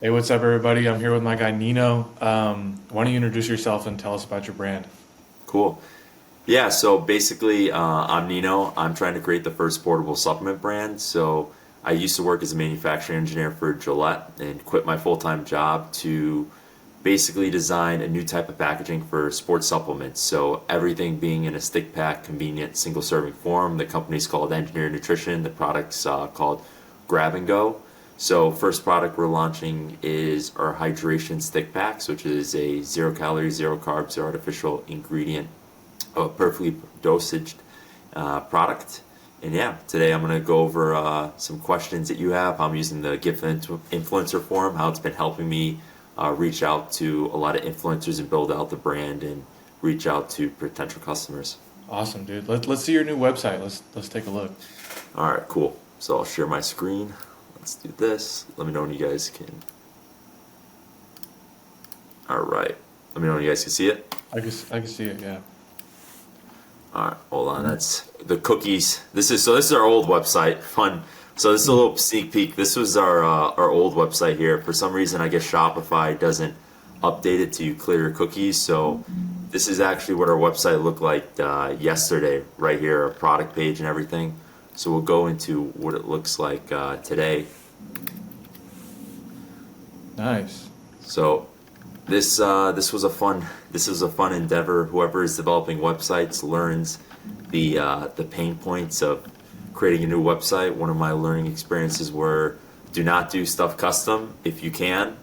Hey, what's up, everybody? I'm here with my guy Nino. Why don't you introduce yourself and tell us about your brand? Cool. Yeah, so basically, I'm Nino. I'm trying to create the first portable supplement brand. So I used to work as a manufacturing engineer for Gillette and quit my full-time job to basically design a new type of packaging for sports supplements. So everything being in a stick pack, convenient, single-serving form. The company's called Engineer Nutrition. The product's called Grab and Go. So first product we're launching is our hydration stick packs, which is a zero calorie, zero carbs, zero artificial ingredient, a perfectly dosaged product. And yeah, today I'm going to go over some questions that you have. I'm using the GIF influencer form, how it's been helping me reach out to a lot of influencers and build out the brand and reach out to potential customers. Awesome, dude. Let's see your new website. Let's take a look. All right, cool. So I'll share my screen. Let's do this. Let me know when you guys can. All right. Let me know when you guys can see it. I can see it. Yeah. All right, hold on. That's the cookies. This is our old website. Fun. So this is a little sneak peek. This was our old website here. For some reason, I guess Shopify doesn't update it to clear your cookies. So this is actually what our website looked like yesterday, right here, our product page and everything. So we'll go into what it looks like today. Nice. So this was a fun endeavor. Whoever is developing websites learns the pain points of creating a new website. One of my learning experiences were do not do stuff custom. If you can,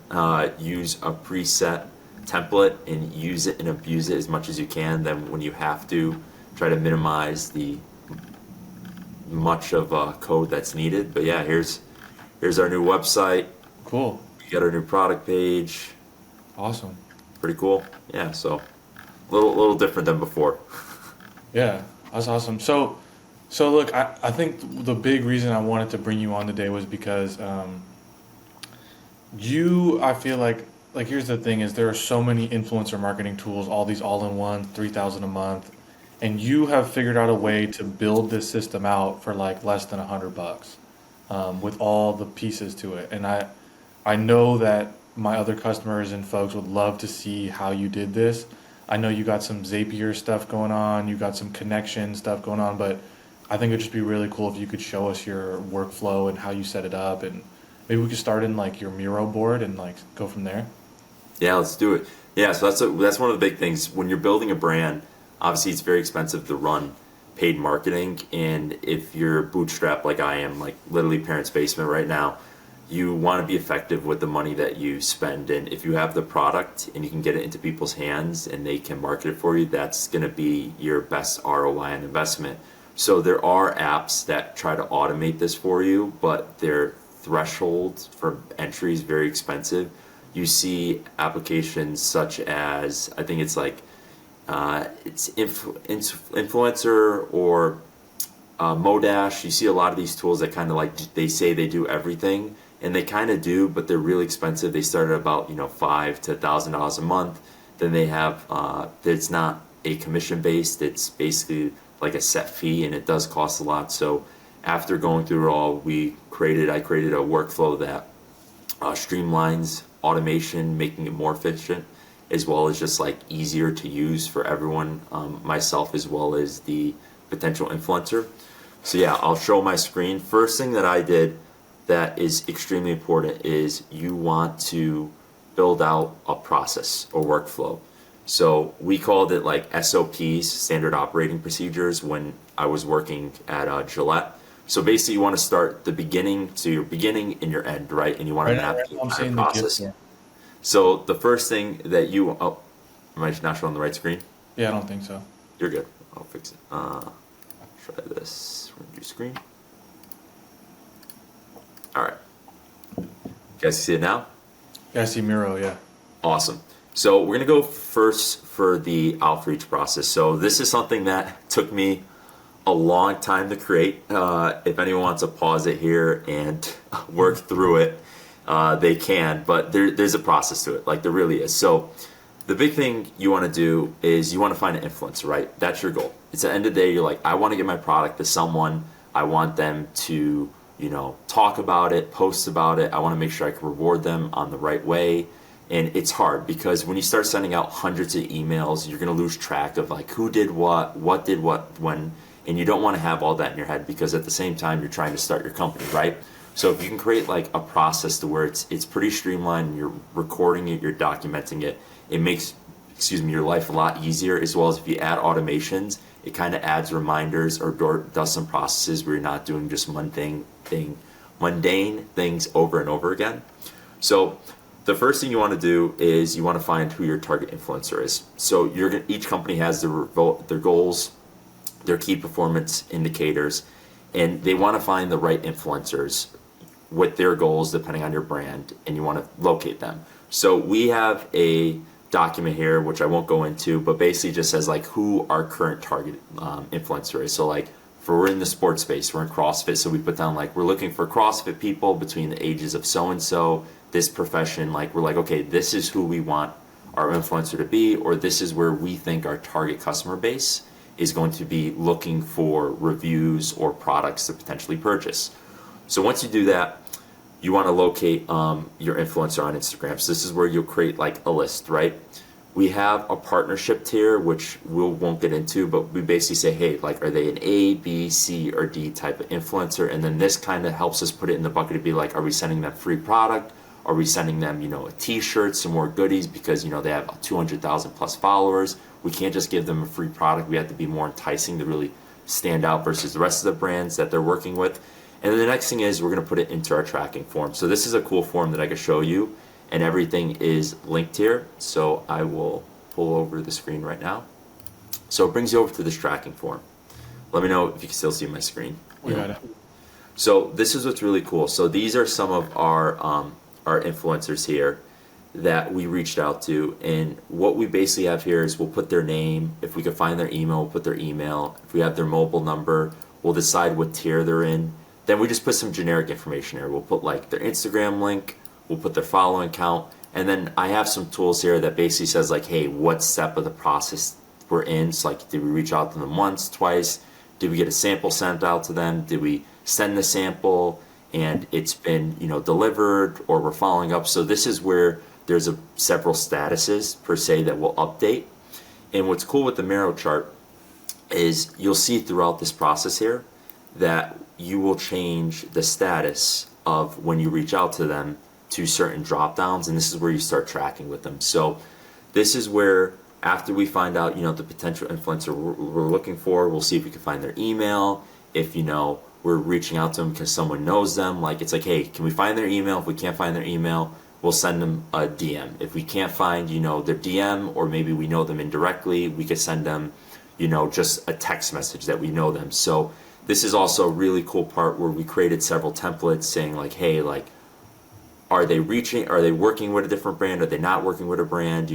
use a preset template and use it and abuse it as much as you can. Then when you have to, try to minimize the much of code that's needed. But yeah, here's our new website. Cool. We got our new product page. Awesome. Pretty cool. Yeah, so little different than before. Yeah, that's awesome. So look, I think the big reason I wanted to bring you on today was because I feel like here's the thing is there are so many influencer marketing tools, all these all-in-one, 3,000 a month, and you have figured out a way to build this system out for like less than $100, with all the pieces to it. And I know that my other customers and folks would love to see how you did this. I know you got some Zapier stuff going on, you got some connection stuff going on, but I think it'd just be really cool if you could show us your workflow and how you set it up, and maybe we could start in like your Miro board and like go from there. Yeah, let's do it. Yeah, so that's one of the big things when you're building a brand. Obviously, it's very expensive to run paid marketing, and if you're bootstrapped like I am, like literally parents' basement right now, you want to be effective with the money that you spend. And if you have the product and you can get it into people's hands and they can market it for you, that's going to be your best ROI on investment. So there are apps that try to automate this for you, but their threshold for entry is very expensive. You see applications such as, I think it's like influencer or Modash. You see a lot of these tools that kind of like they say they do everything, and they kind of do, but they're really expensive. They start at about $5,000 to $1,000 a month. Then they have it's not a commission based. It's basically like a set fee, and it does cost a lot. So after going through it all, I created a workflow that streamlines automation, making it more efficient, as well as just like easier to use for everyone, myself as well as the potential influencer. So yeah, I'll show my screen. First thing that I did that is extremely important is you want to build out a process or workflow. So we called it like SOPs, standard operating procedures, when I was working at Gillette. So basically, you want to start the beginning to your beginning and your end, right? And you want to map Right the now I'm entire seeing the gift process. form. So the first thing that am I not showing the right screen? Yeah, I don't think so. You're good. I'll fix it. Try this. Renew screen. All right. You guys see it now? Yeah, I see Miro. Yeah. Awesome. So we're gonna go first for the outreach process. So this is something that took me a long time to create. If anyone wants to pause it here and work through it, they can. But there's a process to it. Like there really is. So the big thing you want to do is you want to find an influencer, right? That's your goal. It's at the end of the day, you're like, I want to get my product to someone. I want them to talk about it, post about it. I want to make sure I can reward them on the right way. And it's hard because when you start sending out hundreds of emails, you're going to lose track of like who did what did what, when, and you don't want to have all that in your head because at the same time you're trying to start your company, right? So if you can create like a process to where it's pretty streamlined, you're recording it, you're documenting it, it makes, your life a lot easier, as well as if you add automations, it kind of adds reminders or does some processes where you're not doing just mundane things over and over again. So the first thing you want to do is you want to find who your target influencer is. So each company has their goals, their key performance indicators, and they want to find the right influencers with their goals depending on your brand, and you want to locate them. So we have a document here, which I won't go into, but basically just says like who our current target influencer is. So like we're in the sports space, we're in CrossFit, so we put down like we're looking for CrossFit people between the ages of so and so, this profession. Like we're like, okay, this is who we want our influencer to be, or this is where we think our target customer base is going to be looking for reviews or products to potentially purchase. So once you do that, you want to locate your influencer on Instagram. So this is where you'll create like a list, right? We have a partnership tier, which we won't get into, but we basically say, hey, like, are they an A, B, C, or D type of influencer? And then this kind of helps us put it in the bucket to be like, are we sending them free product? Are we sending them, a t-shirt, some more goodies because, they have 200,000 plus followers. We can't just give them a free product. We have to be more enticing to really stand out versus the rest of the brands that they're working with. And then the next thing is we're going to put it into our tracking form. So this is a cool form that I can show you, and everything is linked here. So I will pull over the screen right now. So it brings you over to this tracking form. Let me know if you can still see my screen. We got it. So this is what's really cool. So these are some of our influencers here that we reached out to, and what we basically have here is we'll put their name. If we can find their email, we'll put their email. If we have their mobile number, we'll decide what tier they're in. Then we just put some generic information here. We'll put like their Instagram link, we'll put their following count, and then I have some tools here that basically says like, hey, what step of the process we're in. So like, did we reach out to them once, twice? Did we get a sample sent out to them? Did we send the sample and it's been, delivered, or we're following up? So this is where there's several statuses per se that we'll update. And what's cool with the Miro chart is you'll see throughout this process here that you will change the status of when you reach out to them to certain drop downs, and this is where you start tracking with them. So this is where after we find out, the potential influencer we're looking for, we'll see if we can find their email. If, we're reaching out to them because someone knows them, like it's like, hey, can we find their email? If we can't find their email, we'll send them a DM. If we can't find, their DM, or maybe we know them indirectly, we could send them, just a text message that we know them. So this is also a really cool part where we created several templates saying like, hey, like, are they working with a different brand? Are they not working with a brand?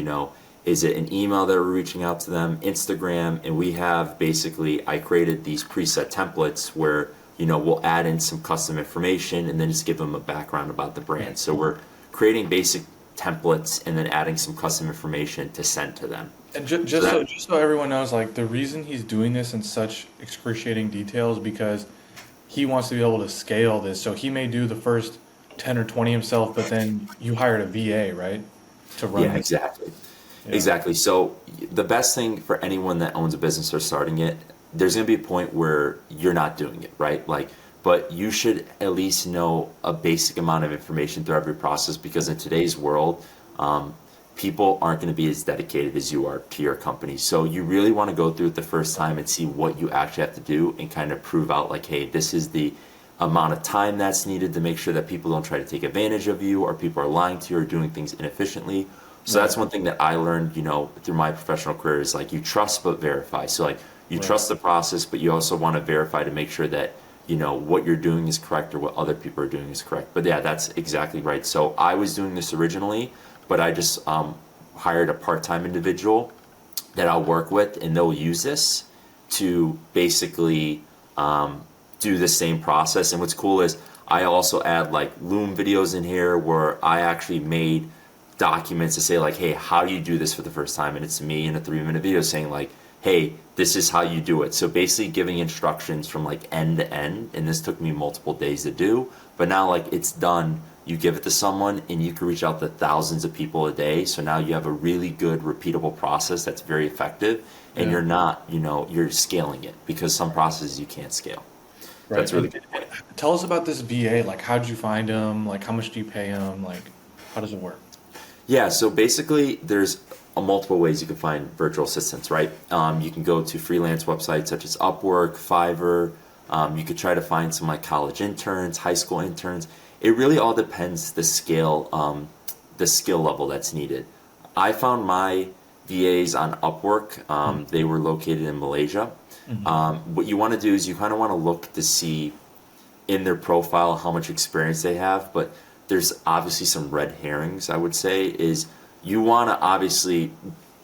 Is it an email that we're reaching out to them, Instagram? And we have basically, I created these preset templates where, we'll add in some custom information and then just give them a background about the brand. So we're creating basic templates and then adding some custom information to send to them. And just so everyone knows, like, the reason he's doing this in such excruciating detail is because he wants to be able to scale this. So he may do the first 10 or 20 himself, but then you hired a VA, right? To run Yeah, it. exactly. Yeah. Exactly. So the best thing for anyone that owns a business or starting it, there's going to be a point where you're not doing it, right? Like, but you should at least know a basic amount of information through every process, because in today's world, people aren't going to be as dedicated as you are to your company. So you really want to go through it the first time and see what you actually have to do and kind of prove out like, hey, this is the amount of time that's needed to make sure that people don't try to take advantage of you, or people are lying to you or doing things inefficiently. So that's one thing that I learned, through my professional career, is like, you trust but verify. So like, you trust the process, but you also want to verify to make sure that, what you're doing is correct or what other people are doing is correct. But yeah, that's exactly right. So I was doing this originally, but I just hired a part-time individual that I'll work with, and they'll use this to basically do the same process. And what's cool is I also add like Loom videos in here where I actually made documents to say like, hey, how do you do this for the first time? And it's me in a 3-minute video saying like, hey, this is how you do it. So basically giving instructions from like end to end, and this took me multiple days to do, but now like it's done. You give it to someone and you can reach out to thousands of people a day. So now you have a really good repeatable process that's very effective, and Yeah. you're not, you're scaling it, because some processes you can't scale. Right. That's really And good. tell us about this VA. Like, how'd you find him? Like, how much do you pay him? Like, how does it work? Yeah, so basically, there's multiple ways you can find virtual assistants, right? You can go to freelance websites such as Upwork, Fiverr. You could try to find some like college interns, high school interns. It really all depends the skill level that's needed. I found my VAs on Upwork. They were located in Malaysia. What you want to do is you kind of want to look to see in their profile how much experience they have, but there's obviously some red herrings, I would say, is you want to obviously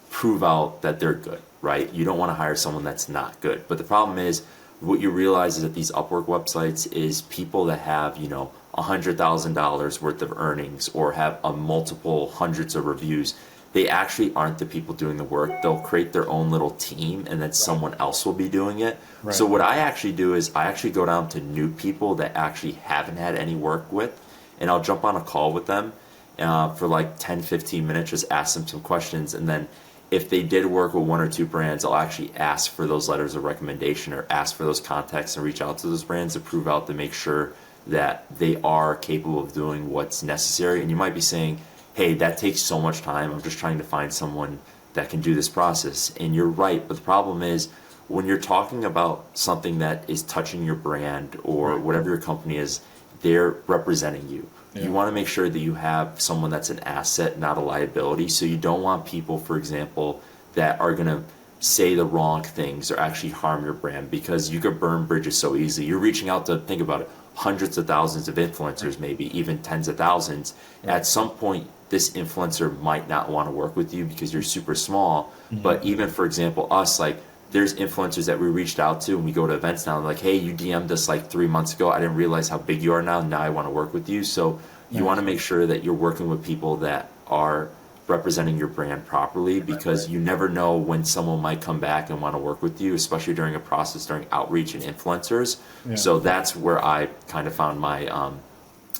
prove out that they're good, right? You don't want to hire someone that's not good. But the problem is, what you realize is that these Upwork websites is people that have, $100,000 worth of earnings or have a multiple hundreds of reviews. They actually aren't the people doing the work. They'll create their own little team, and then someone else will be doing it. Right. So what I actually do is I actually go down to new people that actually haven't had any work with, and I'll jump on a call with them for like 10, 15 minutes, just ask them some questions. And then if they did work with one or two brands, I'll actually ask for those letters of recommendation or ask for those contacts and reach out to those brands to prove out to make sure that they are capable of doing what's necessary. And you might be saying, hey, that takes so much time. I'm just trying to find someone that can do this process. And you're right. But the problem is, when you're talking about something that is touching your brand or whatever your company is, they're representing you. Yeah. You want to make sure that you have someone that's an asset, not a liability. So you don't want people, for example, that are going to say the wrong things or actually harm your brand, because you could burn bridges so easily. You're reaching out to, think about it, hundreds of thousands of influencers, maybe even tens of thousands. At some point, this influencer might not want to work with you because you're super small. But even, for example, us, like, there's influencers that we reached out to and we go to events now, and like, hey, you DM'd us like 3 months ago. I didn't realize how big you are now. Now I want to work with you. So you want to make sure that you're working with people that are representing your brand properly, because you never know when someone might come back and want to work with you, especially during a process, during outreach and influencers. Yeah. So that's where I kind of found my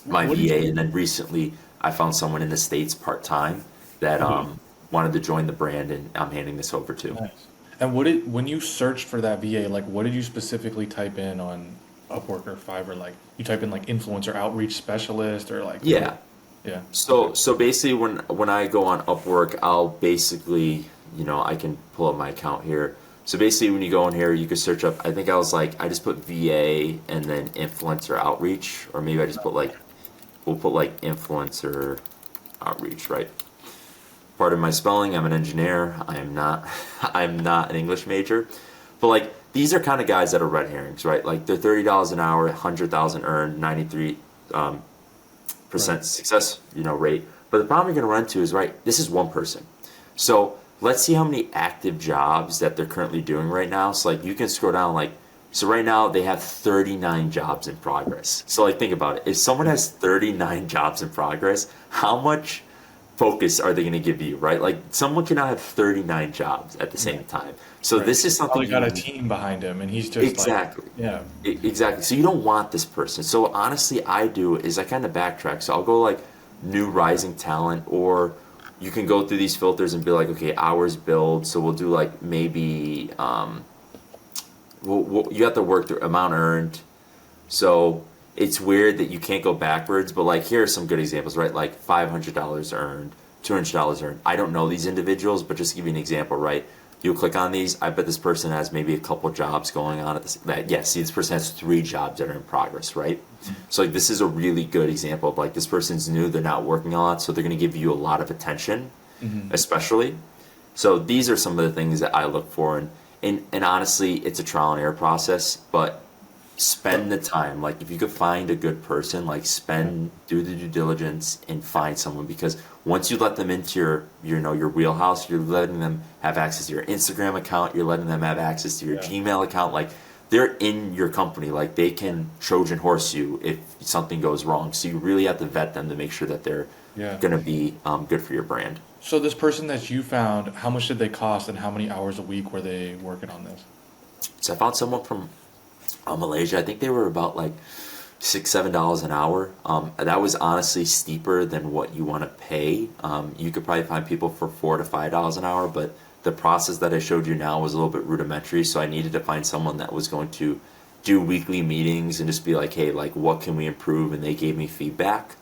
my VA. And then recently I found someone in the States part-time that wanted to join the brand, and I'm handing this over to. Nice. And when you searched for that VA, like, what did you specifically type in on Upwork or Fiverr? Like, you type in like influencer outreach specialist or like, Yeah. yeah. So basically, when I go on Upwork, I'll basically, I can pull up my account here. So basically, when you go in here, you can search up. I think I just put VA and then influencer outreach, or maybe I just put we'll put like influencer outreach, right? Pardon my spelling. I'm an engineer. I'm not an English major, but like, these are kind of guys that are red herrings, right? Like, they're $30 an hour, 100,000 earned, 93% success, rate. But the problem you're going to run into is, right, this is one person. So let's see how many active jobs that they're currently doing right now. So like, you can scroll down, like, so right now they have 39 jobs in progress. So like, think about it. If someone has 39 jobs in progress, how much focus are they going to give you, right? Like, someone cannot have 39 jobs at the same time. So this is something Probably got a team behind him, and he's just exactly, like, yeah, exactly. So you don't want this person. So honestly, I kind of backtrack. So I'll go like new rising talent, or you can go through these filters and be like, okay, hours billed. So we'll do like maybe you have to work through amount earned. So it's weird that you can't go backwards, but like, here are some good examples, right? Like $500 earned, $200 earned. I don't know these individuals, but just to give you an example, right? You'll click on these. I bet this person has maybe a couple jobs going on at this. See, this person has 3 jobs that are in progress, right? So like, this is a really good example of like, this person's new, they're not working a lot, so they're going to give you a lot of attention, especially. So these are some of the things that I look for, and honestly, it's a trial and error process, but spend the time. Like, if you could find a good person, like, do the due diligence and find someone, because once you let them into your wheelhouse, you're letting them have access to your Instagram account, you're letting them have access to your Gmail account. Like, they're in your company, like, they can Trojan horse you if something goes wrong. So you really have to vet them to make sure that they're Yeah. going to be good for your brand. So this person that you found, how much did they cost and how many hours a week were they working on this? So I found someone from Malaysia. I think they were about like $6-7 an hour. That was honestly steeper than what you want to pay. You could probably find people for $4 to $5 an hour, but the process that I showed you now was a little bit rudimentary. So I needed to find someone that was going to do weekly meetings and just be like, hey, like what can we improve? And they gave me feedback.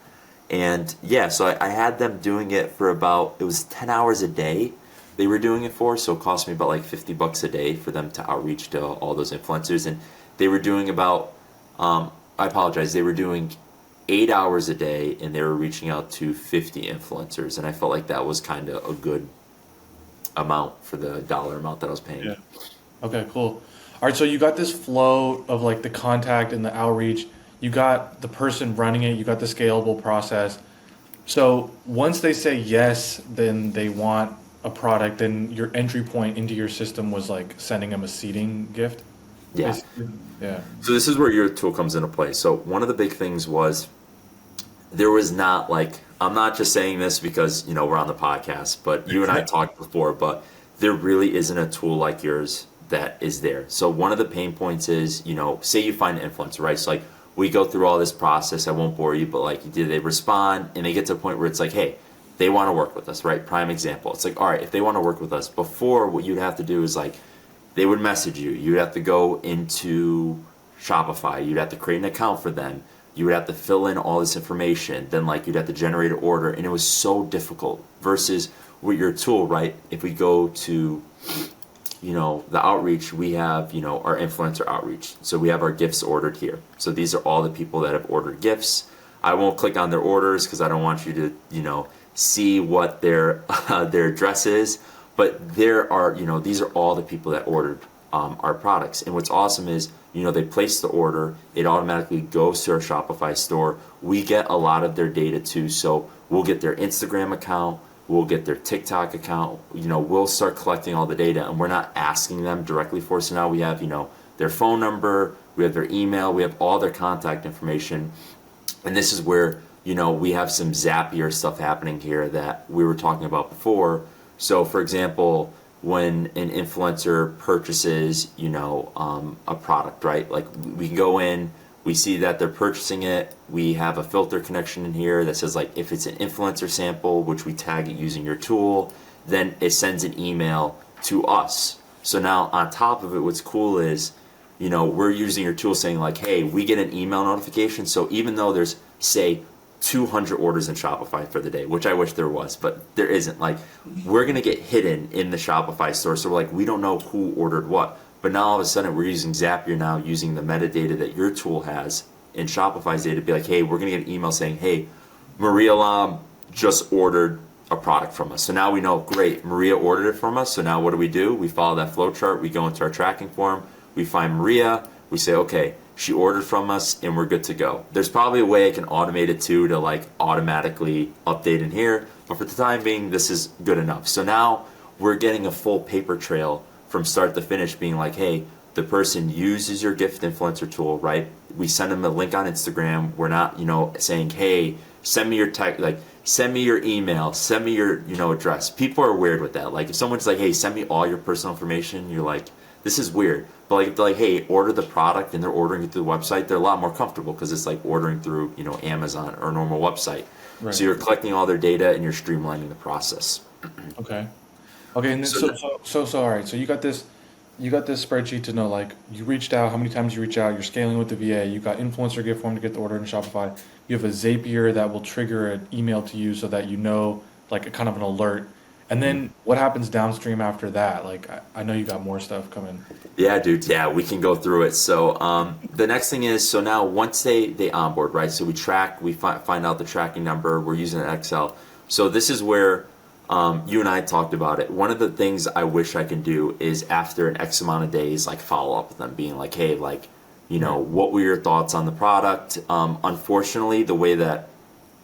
And yeah, so I had them doing it for it was 10 hours a day they were doing it for. So it cost me about like $50 a day for them to outreach to all those influencers. And they were doing about, I apologize, they were doing 8 hours a day and they were reaching out to 50 influencers. And I felt like that was kind of a good amount for the dollar amount that I was paying. Yeah. Okay, cool. All right, so you got this flow of like the contact and the outreach. You got the person running it. You got the scalable process. So once they say yes, then they want a product. Then your entry point into your system was like sending them a seeding gift. Yeah. Basically. Yeah. So this is where your tool comes into play. So one of the big things was there was not like, I'm not just saying this because, we're on the podcast, but you and I talked before, but there really isn't a tool like yours that is there. So one of the pain points is, say you find an influencer, right? So like we go through all this process. I won't bore you, but like they respond and they get to a point where it's like, hey, they want to work with us, right? Prime example. It's like, all right, if they want to work with us, before what you'd have to do is like, they would message you. You'd have to go into Shopify. You'd have to create an account for them. You would have to fill in all this information. Then like you'd have to generate an order. And it was so difficult versus with your tool, right? If we go to, the outreach, we have, our influencer outreach. So we have our gifts ordered here. So these are all the people that have ordered gifts. I won't click on their orders because I don't want you to, see what their address is. But there are, these are all the people that ordered our products. And what's awesome is, they place the order, it automatically goes to our Shopify store. We get a lot of their data too. So we'll get their Instagram account, we'll get their TikTok account, we'll start collecting all the data and we're not asking them directly for it. So now we have, their phone number, we have their email, we have all their contact information. And this is where, we have some Zapier stuff happening here that we were talking about before. So for example, when an influencer purchases, a product, right? Like we go in, we see that they're purchasing it. We have a filter connection in here that says like, if it's an influencer sample, which we tag it using your tool, then it sends an email to us. So now on top of it, what's cool is, we're using your tool saying like, hey, we get an email notification. So even though there's say 200 orders in Shopify for the day, which I wish there was, but there isn't. Like, we're going to get hidden in the Shopify store. So we're like, we don't know who ordered what. But now all of a sudden we're using Zapier now, using the metadata that your tool has in Shopify's data to be like, hey, we're going to get an email saying, hey, Maria Lam just ordered a product from us. So now we know, great, Maria ordered it from us. So now what do? We follow that flow chart. We go into our tracking form. We find Maria. We say, okay, she ordered from us and we're good to go. There's probably a way I can automate it too to like automatically update in here. But for the time being, this is good enough. So now we're getting a full paper trail from start to finish being like, hey, the person uses your gift influencer tool, right? We send them a link on Instagram. We're not, saying, hey, send me your text, like send me your email, send me your, address. People are weird with that. Like if someone's like, hey, send me all your personal information, you're like, this is weird. But like if they're like, hey, order the product and they're ordering it through the website, they're a lot more comfortable because it's like ordering through, Amazon or a normal website. Right. So you're collecting all their data and you're streamlining the process. Okay. Okay, and then so all right. So you got this spreadsheet to know like you reached out, how many times you reach out, you're scaling with the VA, you got influencer gift form to get the order in Shopify. You have a Zapier that will trigger an email to you so that like a kind of an alert. And then what happens downstream after that? Like I know you got more stuff coming. Yeah, dude. Yeah, we can go through it. So the next thing is, so now once they onboard, right? So we track, we find out the tracking number. We're using an Excel. So this is where you and I talked about it. One of the things I wish I can do is after an X amount of days, like follow up with them, being like, hey, like, what were your thoughts on the product? Unfortunately, the way that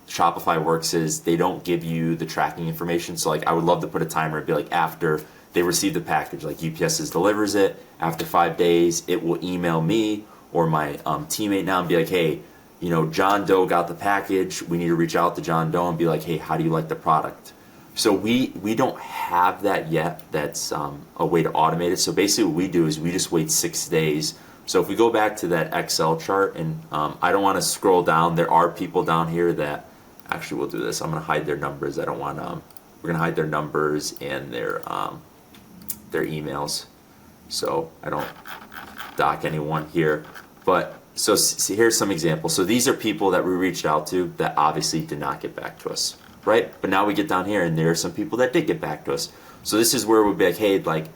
Shopify works is they don't give you the tracking information. So like I would love to put a timer. It'd be like after they receive the package, like UPS delivers it, after 5 days, it will email me or my teammate now and be like, hey, John Doe got the package. We need to reach out to John Doe and be like, hey, how do you like the product? So we don't have that yet. That's a way to automate it. So basically what we do is we just wait 6 days. So if we go back to that Excel chart, and I don't want to scroll down. There are people down here that actually will do this. I'm going to hide their numbers. I don't want we're going to hide their numbers and their emails. So I don't dock anyone here. But so here's some examples. So these are people that we reached out to that obviously did not get back to us, right? But now we get down here and there are some people that did get back to us. So this is where we'd be like, hey, like,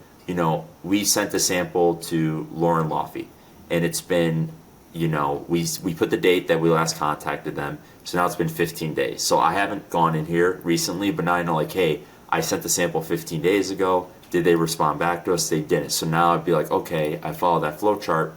we sent a sample to Lauren Laffey, and it's been, we put the date that we last contacted them. So now it's been 15 days. So I haven't gone in here recently, but now I know, like, hey, I sent the sample 15 days ago. Did they respond back to us? They didn't. So now I'd be like, okay, I follow that flow chart,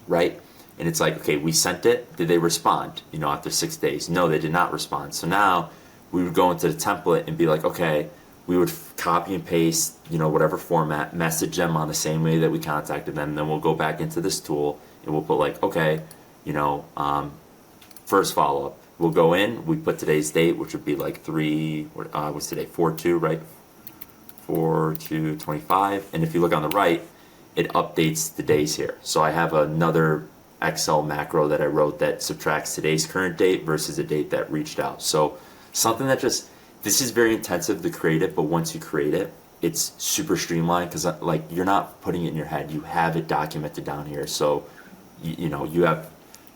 right? And it's like, okay, we sent it. Did they respond? After 6 days? No, they did not respond. So now we would go into the template and be like, okay, we would copy and paste, whatever format, message them on the same way that we contacted them. Then we'll go back into this tool and we'll put like, okay, first follow-up. We'll go in, we put today's date, which would be like what's today? 4/2, right? 4/2/25. And if you look on the right, it updates the days here. So I have another Excel macro that I wrote that subtracts today's current date versus the date that reached out. So something that this is very intensive to create it, but once you create it, it's super streamlined because like you're not putting it in your head. You have it documented down here. So, you have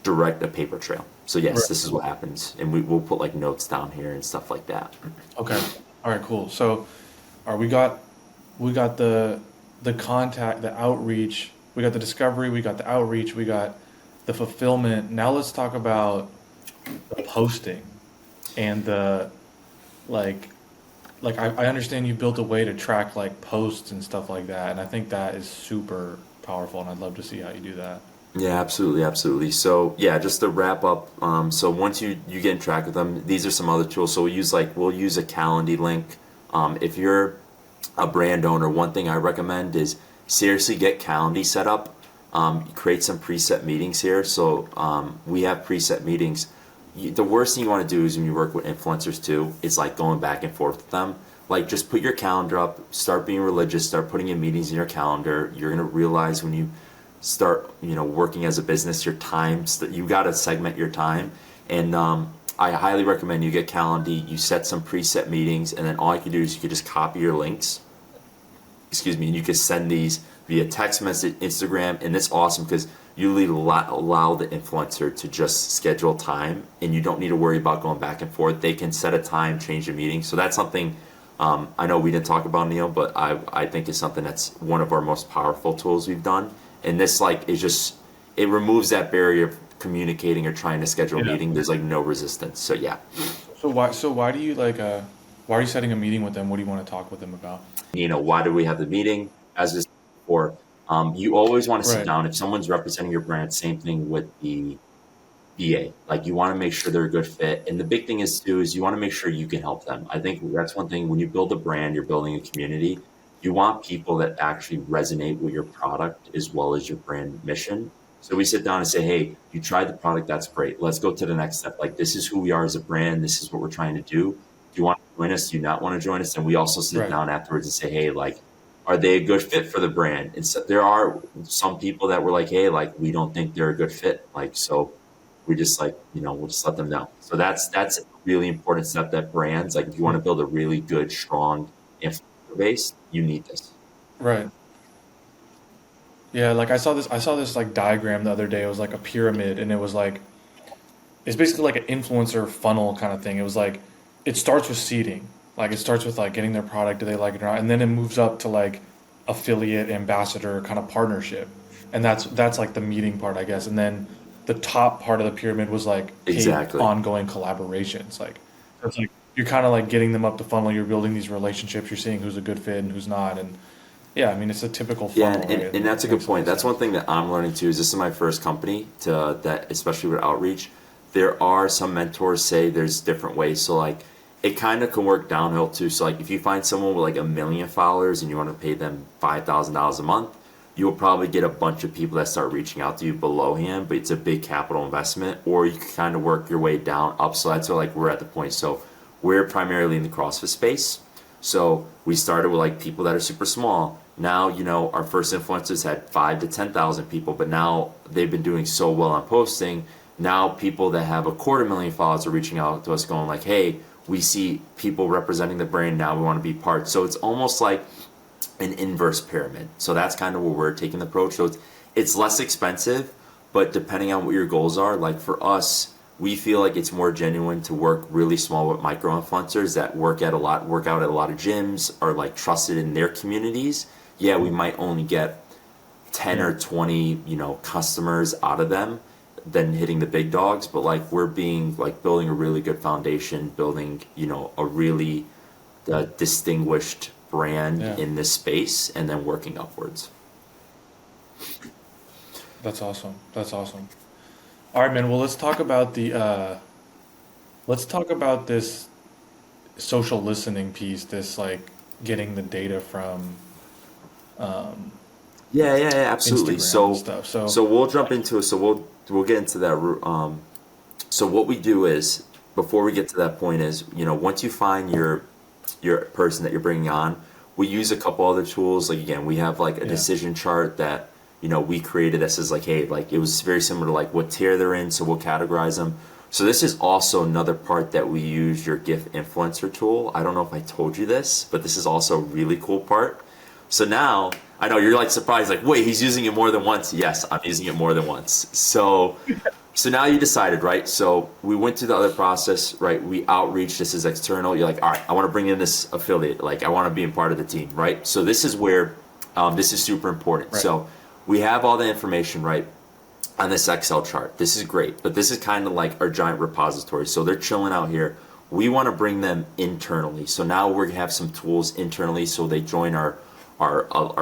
a paper trail. So yes, Right. this is what happens. And we'll put like notes down here and stuff like that. Okay. All right, cool. So, we got the contact, the outreach, we got the discovery, we got the outreach, we got the fulfillment. Now let's talk about the posting and the like I understand you built a way to track like posts and stuff like that, and I think that is super powerful, and I'd love to see how you do that. Yeah, absolutely, absolutely. So yeah, just to wrap up, so once you get in track with them, these are some other tools. So we'll use a Calendly link. If you're a brand owner, one thing I recommend is seriously get Calendly set up. Create some preset meetings here. So we have preset meetings. The worst thing you want to do is when you work with influencers too, is like going back and forth with them. Like just put your calendar up, start being religious, start putting in meetings in your calendar. You're gonna realize when you start, working as a business, your times that you gotta segment your time. And I highly recommend you get Calendly. You set some preset meetings, and then all you can do is you can just copy your links. And you can send these via text message, Instagram, and it's awesome because you allow the influencer to just schedule time, and you don't need to worry about going back and forth. They can set a time, change the meeting. So that's something I know we didn't talk about, Nino, but I think is something that's one of our most powerful tools we've done. And this it removes that barrier of communicating or trying to schedule a meeting. There's like no resistance. So yeah. So why do you why are you setting a meeting with them? What do you want to talk with them about? Why do we have the meeting? As this before, you always want to sit Right. down. If someone's representing your brand, same thing with the BA. Like you want to make sure they're a good fit. And the big thing is too, is you want to make sure you can help them. I think that's one thing when you build a brand, you're building a community. You want people that actually resonate with your product as well as your brand mission. So we sit down and say, hey, you tried the product, that's great. Let's go to the next step. Like this is who we are as a brand. This is what we're trying to do. Do you want to join us? Do you not want to join us? And we also sit Right. down afterwards and say, hey, like, are they a good fit for the brand? And so there are some people that were like, hey, like, we don't think they're a good fit. Like, so we just we'll just let them know. So that's a really important step that brands, like if you want to build a really good, strong influencer base, you need this. Right. Yeah, like I saw this like diagram the other day. It was like a pyramid, and it was like it's basically like an influencer funnel kind of thing. It was like it starts with seeding. Like it starts with like getting their product, do they like it or not, and then it moves up to like affiliate, ambassador kind of partnership. And that's like the meeting part, I guess. And then the top part of the pyramid was like paid Exactly. ongoing collaborations. Like so it's like you're kind of like getting them up the funnel, you're building these relationships, you're seeing who's a good fit and who's not. And yeah, I mean it's a typical Yeah, funnel, right? and that's a good Makes a lot point. of That's sense. one thing that I'm learning too. Is this is my first company that, especially with outreach. There are some mentors say there's different ways. So like, it kind of can work downhill too. So like, if you find someone with like 1 million followers and you want to pay them $5,000 a month, you'll probably get a bunch of people that start reaching out to you below-hand, but it's a big capital investment, or you can kind of work your way down up. So that's where like we're at the point. So we're primarily in the CrossFit space. So we started with like people that are super small. Now, you know, our first influencers had 5 to 10,000 people, but now they've been doing so well on posting. Now people that have 250,000 followers are reaching out to us going like, hey, we see people representing the brand now, we want to be part. So it's almost like an inverse pyramid. So that's kind of where we're taking the approach. So it's less expensive, but depending on what your goals are, like for us, we feel like it's more genuine to work really small with micro influencers that work out at a lot of gyms, are like trusted in their communities. Yeah, we might only get 10 or 20, you know, customers out of them than hitting the big dogs, but like we're being like building a really good foundation, building, you know, a really distinguished brand in this space, and then working upwards. That's awesome. That's awesome. All right, man. Well, let's talk about this social listening piece, this like getting the data from Yeah, absolutely. Instagram and stuff. So So we'll jump into it. So we'll get into that. So what we do is, before we get to that point, is, you know, once you find your person that you're bringing on, we use a couple other tools. Like again, we have like a decision chart that, you know, we created that says like, hey, like it was very similar to like what tier they're in, so we'll categorize them. So this is also another part that we use your GIF influencer tool. I don't know if I told you this, but this is also a really cool part. So now, I know you're like surprised, like, wait, he's using it more than once. Yes, I'm using it more than once. So now you decided, right? So we went through the other process, right? We outreach, this is external. You're like, all right, I want to bring in this affiliate. Like, I want to be a part of the team, right? So this is where, this is super important. Right. So we have all the information, right, on this Excel chart. This is great, but this is kind of like our giant repository. So they're chilling out here. We want to bring them internally. So now we're gonna have some tools internally, so they join our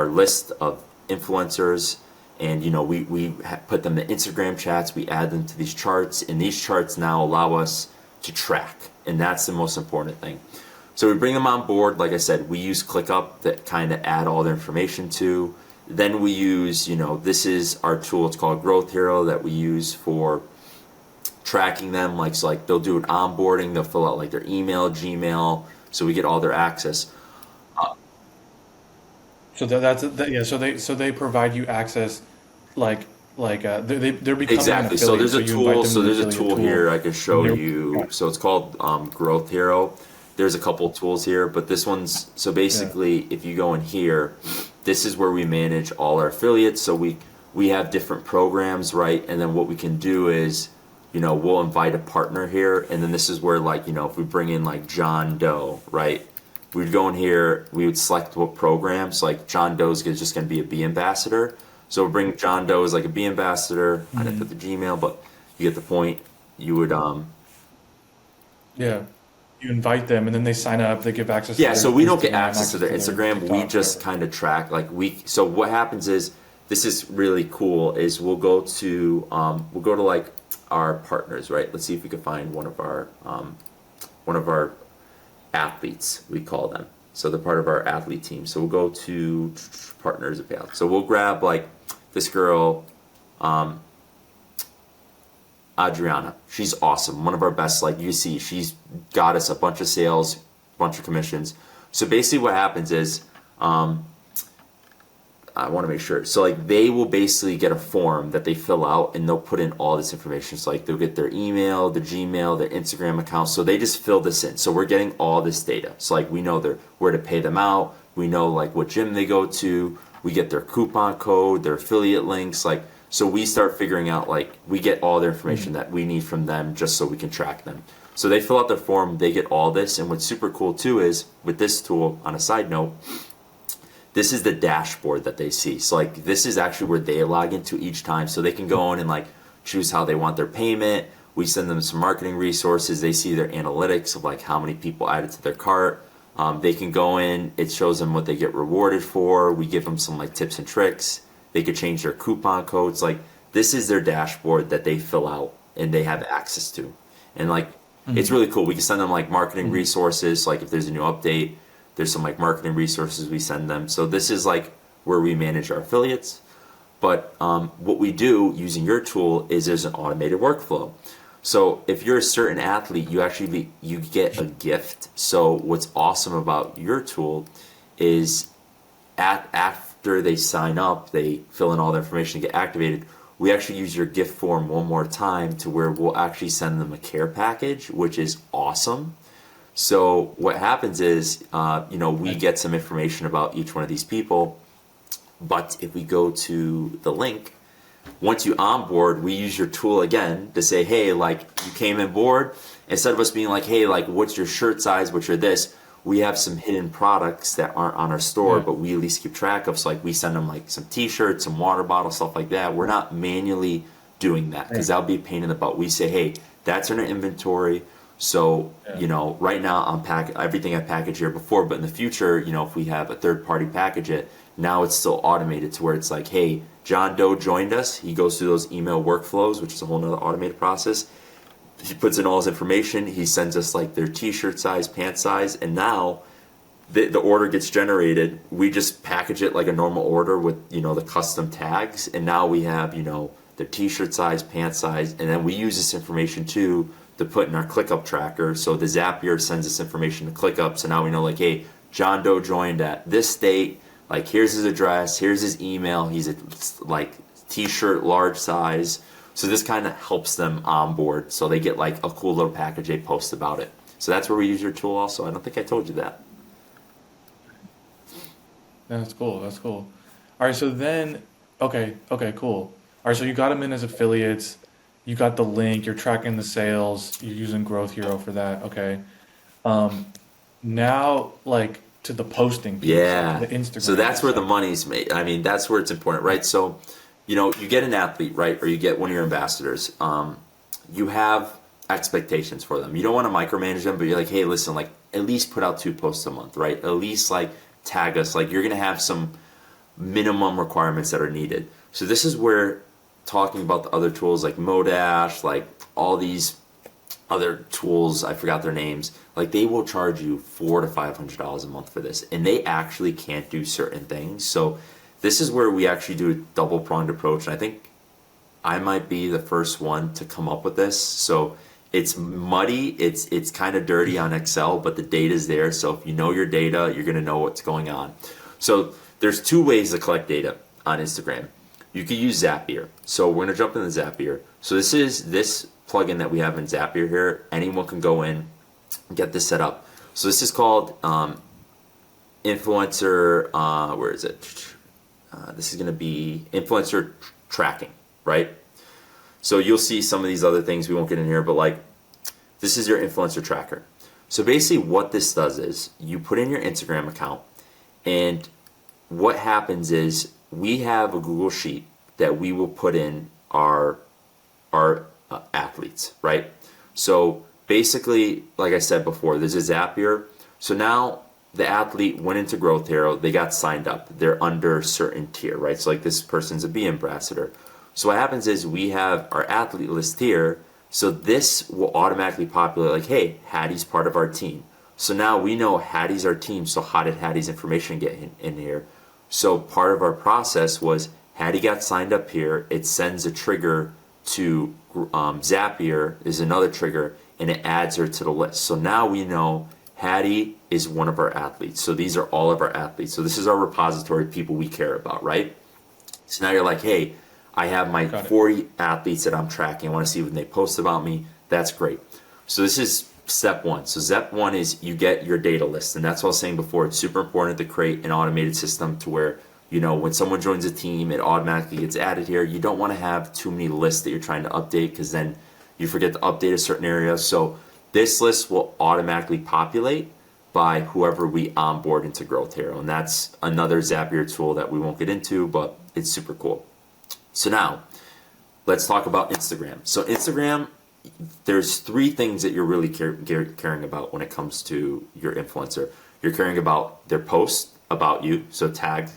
list of influencers, and you know, we put them in Instagram chats, we add them to these charts, and these charts now allow us to track, and that's the most important thing. So we bring them on board. Like I said, we use ClickUp that kind of add all the information to. Then we use, you know, this is our tool, it's called GrowthHero, that we use for tracking them. Like, so like they'll do an onboarding, they'll fill out like their email, Gmail, so we get all their access. so so they provide you access like they're becoming an Exactly. So affiliate. there's a You invite tool. them So to the there's a affiliate tool here I can show They're- you. So it's called GrowthHero. There's a couple tools here, but this one's, so basically, if you go in here, this is where we manage all our affiliates. So we have different programs, right? And then what we can do is, you know, we'll invite a partner here, and then this is where, like, you know, if we bring in like John Doe, right? We'd go in here, we would select what programs, like John Doe's just going to be a bee ambassador. So we'll bring John Doe as like a bee ambassador. I didn't put the Gmail, but you get the point. You would Yeah. You invite them and then they sign up, they give access Yeah, to so their we don't get Instagram, access to their Instagram. We TikTok, just whatever. kind of track, like so what happens is, this is really cool, is we'll go to like our partners, right? Let's see if we can find one of our athletes, we call them. So they're part of our athlete team. So we'll go to partners of athletes. So we'll grab like this girl, Adriana. She's awesome. One of our best, like you see, she's got us a bunch of sales, bunch of commissions. So basically what happens is, I want to make sure. So like they will basically get a form that they fill out, and they'll put in all this information. So like they'll get their email, their Gmail, their Instagram account. So they just fill this in. So we're getting all this data. So like we know where to pay them out. We know like what gym they go to. We get their coupon code, their affiliate links. Like, so we start figuring out, like, we get all the information that we need from them just so we can track them. So they fill out their form, they get all this. And what's super cool too is, with this tool, on a side note, this is the dashboard that they see. So like this is actually where they log into each time. So they can go in and like choose how they want their payment. We send them some marketing resources. They see their analytics of like how many people added to their cart. They can go in, it shows them what they get rewarded for. We give them some like tips and tricks. They could change their coupon codes. Like, this is their dashboard that they fill out and they have access to. And like, it's really cool. We can send them like marketing resources. Like if there's a new update, there's some like marketing resources we send them. So this is like where we manage our affiliates. But what we do using your tool is there's an automated workflow. So if you're a certain athlete, you get a gift. So what's awesome about your tool is after they sign up, they fill in all the information to get activated. We actually use your gift form one more time to where we'll actually send them a care package, which is awesome. So what happens is, we get some information about each one of these people. But if we go to the link, once you onboard, we use your tool again to say, hey, like you came on board. Instead of us being like, hey, like what's your shirt size, what's your this, we have some hidden products that aren't on our store, but we at least keep track of. So like we send them like some t-shirts, some water bottles, stuff like that. We're not manually doing that because that'll be a pain in the butt. We say, hey, that's in our inventory. So, right now I'm everything I package here before, but in the future, if we have a third party package it, now it's still automated to where it's like, hey, John Doe joined us. He goes through those email workflows, which is a whole nother automated process. He puts in all his information. He sends us like their t-shirt size, pant size, and now the order gets generated. We just package it like a normal order with, the custom tags. And now we have, their t-shirt size, pant size, and then we use this information too to put in our ClickUp tracker. So the Zapier sends us information to ClickUp. So now we know like, hey, John Doe joined at this date. Like here's his address, here's his email. He's a like t-shirt large size. So this kind of helps them onboard. So they get like a cool little package they post about it. So that's where we use your tool also. I don't think I told you that. Yeah, that's cool. That's cool. All right. So then, okay. Cool. All right. So you got them in as affiliates. You got the link. You're tracking the sales. You're using GrowthHero for that. Okay. Now, like to the posting piece, Yeah. the Instagram. So that's where the stuff. money's made. I mean, that's where it's important, right? So, you get an athlete, right? Or you get one of your ambassadors. You have expectations for them. You don't want to micromanage them, but you're like, hey, listen, like at least put out 2 posts a month, right? At least like tag us. Like you're going to have some minimum requirements that are needed. So this is where talking about the other tools like Modash, like all these other tools, I forgot their names, like they will charge you $400 to $500 a month for this, and they actually can't do certain things. So this is where we actually do a double-pronged approach, and I think I might be the first one to come up with this. So it's muddy, it's kind of dirty on Excel, but the data is there. So if you know your data, you're going to know what's going on. So there's 2 ways to collect data on Instagram. You could use Zapier. So we're going to jump into Zapier. So this is this plugin that we have in Zapier here. Anyone can go in, get this set up. So this is called influencer, where is it? This is going to be influencer tracking, right? So you'll see some of these other things, we won't get in here, but like this is your influencer tracker. So basically what this does is you put in your Instagram account, and what happens is we have a Google Sheet that we will put in our athletes, right? So basically, like I said before, there's a Zapier. So now the athlete went into GrowthHero, they got signed up. They're under a certain tier, right? So like this person's a B ambassador. So what happens is we have our athlete list here. So this will automatically populate like, hey, Hattie's part of our team. So now we know Hattie's our team. So how did Hattie's information get in here? So part of our process was Hattie got signed up here. It sends a trigger to Zapier is another trigger, and it adds her to the list. So now we know Hattie is one of our athletes. So these are all of our athletes. So this is our repository, people we care about, right? So now you're like, hey, I have my 40 athletes that I'm tracking. I want to see when they post about me. That's great. So this is step 1. So step 1 is you get your data list. And that's what I was saying before. It's super important to create an automated system to where, when someone joins a team, it automatically gets added here. You don't want to have too many lists that you're trying to update because then you forget to update a certain area. So this list will automatically populate by whoever we onboard into GrowthHero. And that's another Zapier tool that we won't get into, but it's super cool. So now let's talk about Instagram. So Instagram, there's 3 things that you're really caring about when it comes to your influencer. You're caring about their post about you, so tag.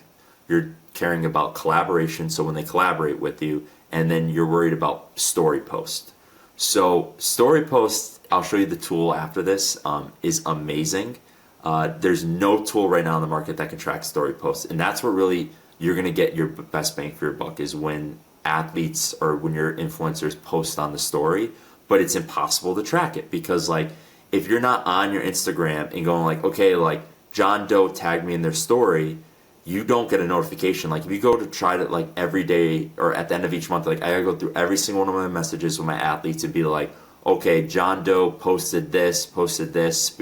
You're caring about collaboration, so when they collaborate with you, and then you're worried about story post. So story post, I'll show you the tool after this, is amazing. There's no tool right now in the market that can track story posts, and that's what really you're going to get your best bang for your buck is when athletes or when your influencers post on the story, but it's impossible to track it because like if you're not on your Instagram and going like, okay, like John Doe tagged me in their story, you don't get a notification. Like if you go to try to like every day or at the end of each month, like I gotta go through every single one of my messages with my athletes and be like, okay, John Doe posted this, but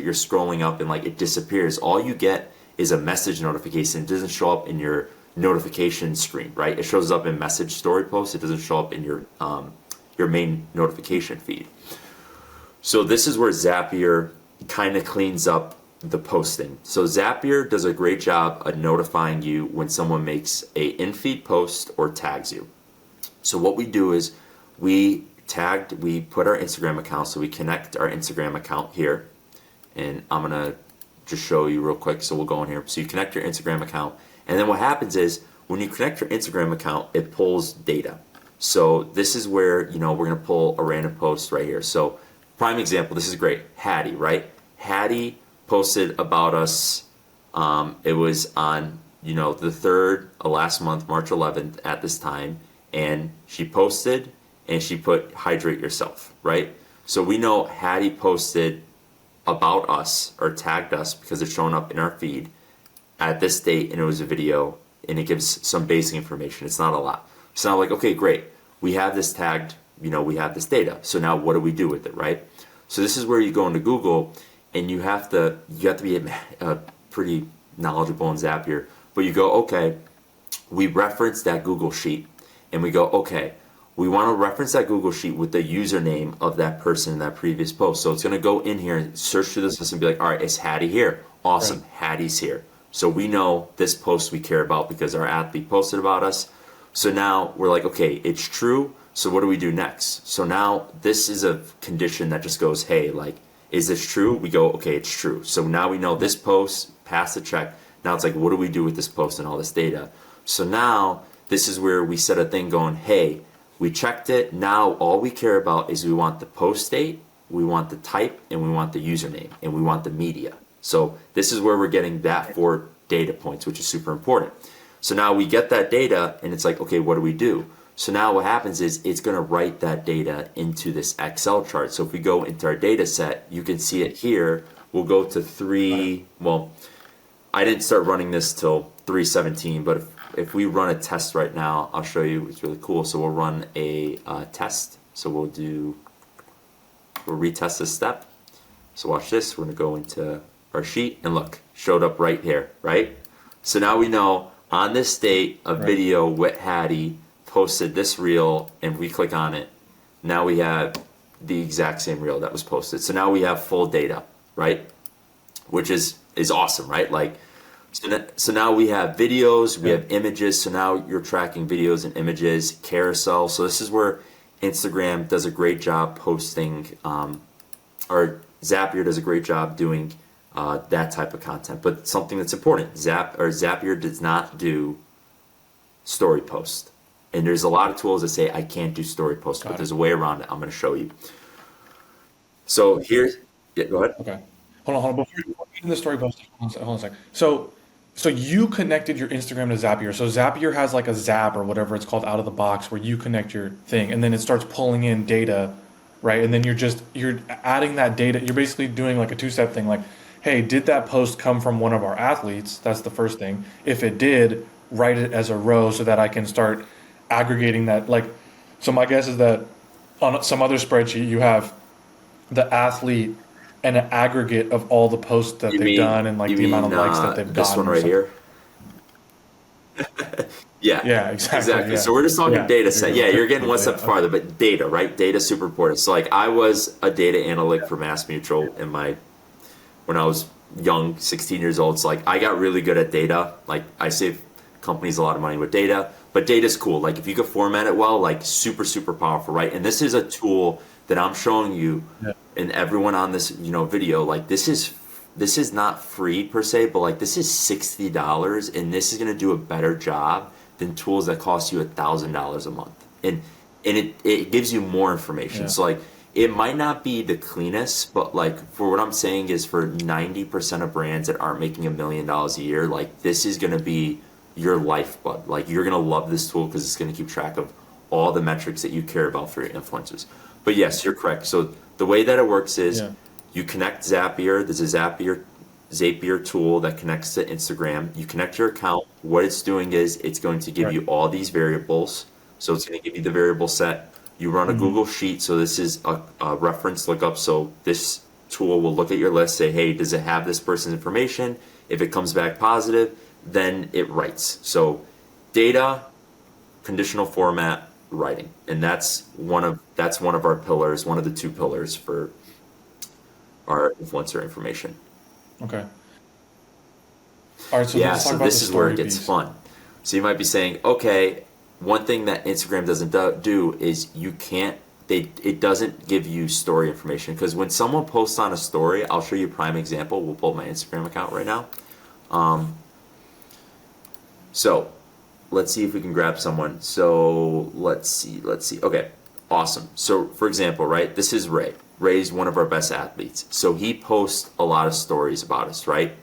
you're scrolling up and like it disappears. All you get is a message notification. It doesn't show up in your notification screen, right? It shows up in message story posts. It doesn't show up in your main notification feed. So this is where Zapier kind of cleans up the posting. So Zapier does a great job of notifying you when someone makes a in-feed post or tags you. So what we do is we put our Instagram account, so we connect our Instagram account here, and I'm gonna just show you real quick. So we'll go in here. So you connect your Instagram account, and then what happens is when you connect your Instagram account, it pulls data. So this is where, you know, we're gonna pull a random post right here. So prime example, this is great. Hattie, right? Hattie posted about us. It was on, you know, the 3rd of last month, March 11th at this time, and she posted and she put hydrate yourself, right? So we know Hattie posted about us or tagged us because it's showing up in our feed at this date, and it was a video, and it gives some basic information. It's not a lot. So now like, okay, great. We have this tagged, you know, we have this data. So now what do we do with it, right? So this is where you go into Google and you have to be pretty knowledgeable in Zapier, but you go, okay, we reference that Google sheet and we go, okay, we want to reference that Google sheet with the username of that person in that previous post. So it's going to go in here and search through this list and be like, all right, is Hattie here? Awesome, right. Hattie's here. So we know this post we care about because our athlete posted about us. So now we're like, okay, it's true. So what do we do next? So now this is a condition that just goes, hey, like, is this true? We go, okay, it's true. So now we know this post passed the check. Now it's like, what do we do with this post and all this data? So now this is where we set a thing going, hey, we checked it. Now all we care about is we want the post date, we want the type, and we want the username, and we want the media. So this is where we're getting that 4 data points, which is super important. So now we get that data and it's like, okay, what do we do? So now what happens is it's going to write that data into this Excel chart. So if we go into our data set, you can see it here. We'll go to 3, well, I didn't start running this till 3:17, but if we run a test right now, I'll show you, it's really cool. So we'll run a test. So we'll retest this step. So watch this, we're gonna go into our sheet and look, showed up right here, right? So now we know on this date, a video with Hattie posted this reel, and we click on it. Now we have the exact same reel that was posted. So now we have full data, right? Which is awesome, right? Like, so now we have videos, we have images. So now you're tracking videos and images, carousel. So this is where Instagram does a great job posting, or Zapier does a great job doing that type of content. But something that's important, Zapier does not do story post. And there's a lot of tools that say I can't do story post, but there's a way around it. I'm going to show you. So here's, yeah, go ahead. Okay. Hold on. Before you get in the story post, hold on a second. So you connected your Instagram to Zapier. So Zapier has like a Zap or whatever it's called out of the box where you connect your thing, and then it starts pulling in data, right? And then you're adding that data. You're basically doing like a 2-step thing, like, hey, did that post come from one of our athletes? That's the first thing. If it did, write it as a row so that I can start aggregating that. Like, so my guess is that on some other spreadsheet you have the athlete and an aggregate of all the posts that they've done and like the amount of likes that they've gotten. This one right here. Yeah, exactly. Yeah. So we're just talking data set. Yeah, you're getting one step farther, but data, right? Data super important. So like I was a data analyst for Mass Mutual when I was young, 16 years old. So like I got really good at data. Like I save companies a lot of money with data, but data's cool. Like if you could format it well, like super powerful, right? And this is a tool that I'm showing you and everyone on this, video, like this is not free per se, but like this is $60 and this is going to do a better job than tools that cost you $1,000 a month. And it gives you more information. Yeah. So like it might not be the cleanest, but like for what I'm saying is for 90% of brands that aren't making $1 million a year, like this is going to be your lifeblood. Like, you're gonna love this tool because it's gonna keep track of all the metrics that you care about for your influencers. But yes, you're correct. So the way that it works is you connect Zapier. There's a Zapier tool that connects to Instagram. You connect your account. What it's doing is it's going to give you all these variables. So it's going to give you the variable set. You run a Google Sheet. So this is a reference lookup. So this tool will look at your list, say, hey, does it have this person's information? If it comes back positive, then it writes. So data, conditional format, writing. And that's one of our pillars, one of the 2 pillars for our influencer information. Okay. All right, so Yeah, let's talk so about this the is where story it gets piece. fun. So you might be saying, okay, one thing that Instagram doesn't do is it doesn't give you story information, because when someone posts on a story, I'll show you a prime example. We'll pull up my Instagram account right now. So let's see if we can grab someone. So let's see. Okay, awesome. So for example, right, this is Ray. Ray's one of our best athletes. So he posts a lot of stories about us, right?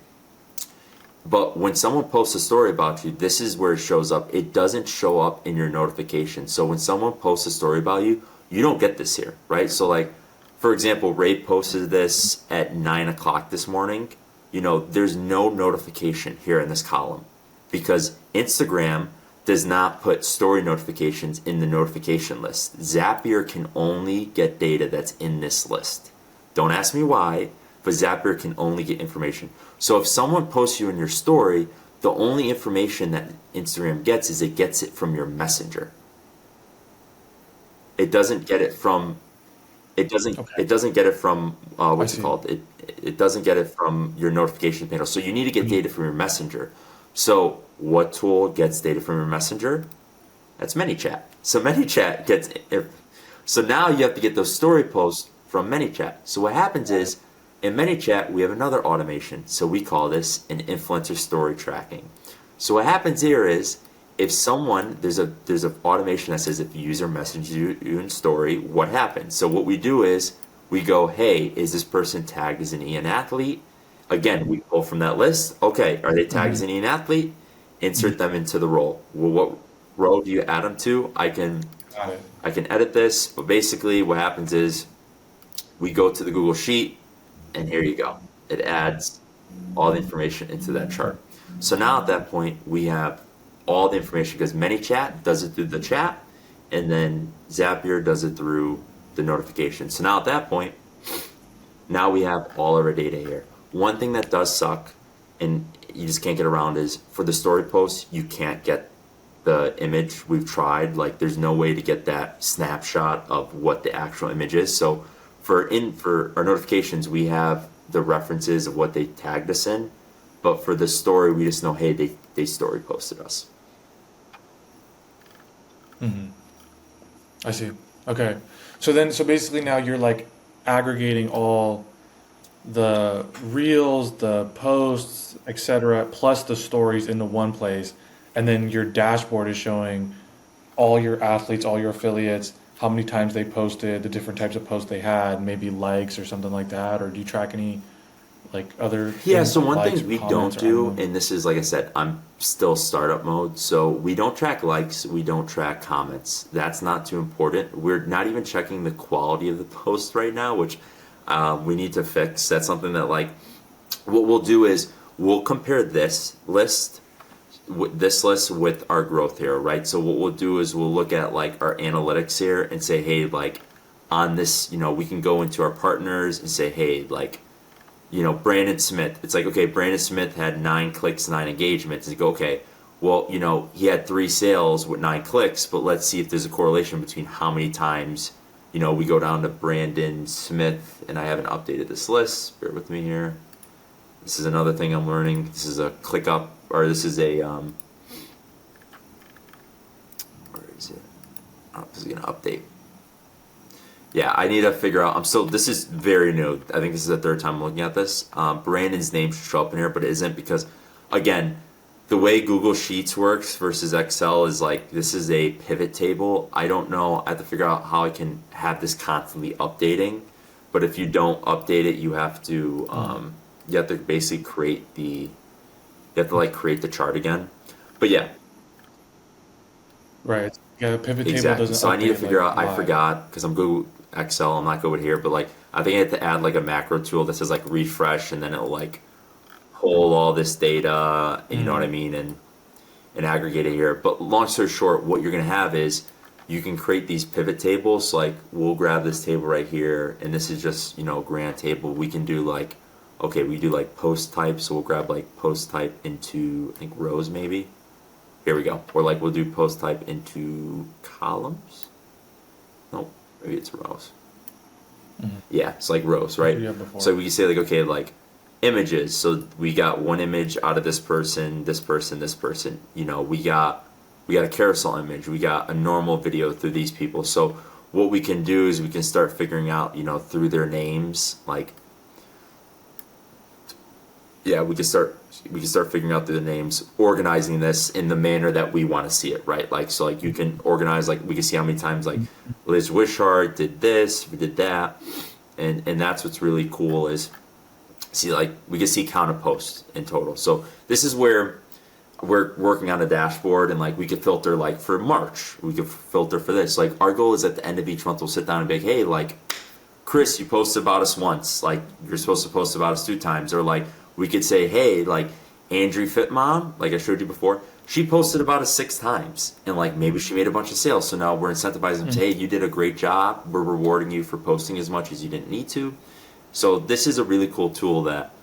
But when someone posts a story about you, this is where it shows up. It doesn't show up in your notification. So when someone posts a story about you, you don't get this here, right? So like, for example, Ray posted this at 9 o'clock this morning. There's no notification here in this column because Instagram does not put story notifications in the notification list. Zapier can only get data that's in this list. Don't ask me why, but Zapier can only get information. So if someone posts you in your story, the only information that Instagram gets is it gets it from your messenger. It doesn't get it from it doesn't get it from what's it called? It doesn't get it from your notification panel. So you need to get data from your messenger. So what tool gets data from your messenger? That's ManyChat. So ManyChat gets it. So now you have to get those story posts from ManyChat. So what happens is in ManyChat we have another automation. So we call this an influencer story tracking. So what happens here is if someone there's an automation that says if a user messages you in story, what happens? So what we do is we go, hey, is this person tagged as an EN athlete? Again, we pull from that list. Okay, are they tagged as an EN athlete? Insert them into the role. Well, what role do you add them to? I can edit this, but basically what happens is we go to the Google Sheet, and here you go. It adds all the information into that chart. So now at that point, we have all the information because ManyChat does it through the chat, and then Zapier does it through the notification. So now at that point, now we have all of our data here. One thing that does suck, and you just can't get around, is for the story posts, you can't get the image. We've tried, like there's no way to get that snapshot of what the actual image is. So for our notifications, we have the references of what they tagged us in, but for the story, we just know, hey, they story posted us. I see. Okay. So basically now you're like aggregating all the reels, the posts, etc., plus the stories into one place, and then your dashboard is showing all your athletes, all your affiliates, how many times they posted, the different types of posts they had, maybe likes or something like that, or do you track any like other Yeah, things so like one likes thing or we comments don't or I do, don't know? and this is like I said, I'm still startup mode, so we don't track likes, we don't track comments. That's not too important. We're not even checking the quality of the post right now, which we need to fix. That's something that like what we'll do is we'll compare this list with our GrowthHero, right? So what we'll do is we'll look at like our analytics here and say, hey, like on this, we can go into our partners and say, hey, like, Brandon Smith. It's like, okay, Brandon Smith had 9 clicks, 9 engagements. And you go, okay, well, he had 3 sales with 9 clicks, but let's see if there's a correlation between how many times, we go down to Brandon Smith, and I haven't updated this list. Bear with me here. This is another thing I'm learning. This is a ClickUp, or this is a, where is it? Oh, this is gonna update. Yeah, I need to figure out. This is very new. I think this is the 3rd time I'm looking at this. Brandon's name should show up in here, but it isn't because, again, the way Google Sheets works versus Excel is like, this is a pivot table. I don't know. I have to figure out how I can have this constantly updating. But if you don't update it, you have to basically create the chart again. But yeah, Right. Yeah, the pivot table exactly. doesn't So I need to update figure like out. I live. forgot because I'm good with Excel. I'm not good with here, but like I think I have to add like a macro tool that says like refresh, and then it'll like pull all this data. And you know what I Mm. mean, and aggregate it here. But long story short, what you're gonna have is you can create these pivot tables. Like we'll grab this table right here, and this is just grant table. We can do like, okay, we do like post type. So we'll grab like post type into I think rows maybe. Here we go. Or like we'll do post type into columns. No, maybe it's rows. Yeah, it's like rows, That's what right? you had before. So we can say like, okay, like images. So we got one image out of this person, this person, this person. We got a carousel image. We got a normal video through these people. So what we can do is we can start figuring out, through their names, like yeah, we can start figuring out through the names, organizing this in the manner that we want to see it, right? Like so, like you can organize, like we can see how many times like Liz Wishart did this, we did that, and that's what's really cool is see like we can see count of posts in total. So this is where we're working on a dashboard and like we could filter like for March, we could filter for this. Like our goal is at the end of each month we'll sit down and be like, hey, like Chris, you posted about us once. Like you're supposed to post about us 2 times. Or like we could say, hey, like Andrew Fit Mom, like I showed you before, she posted about us 6 times, and like maybe she made a bunch of sales. So now we're incentivizing them to, hey, you did a great job. We're rewarding you for posting as much as you didn't need to. So this is a really cool tool that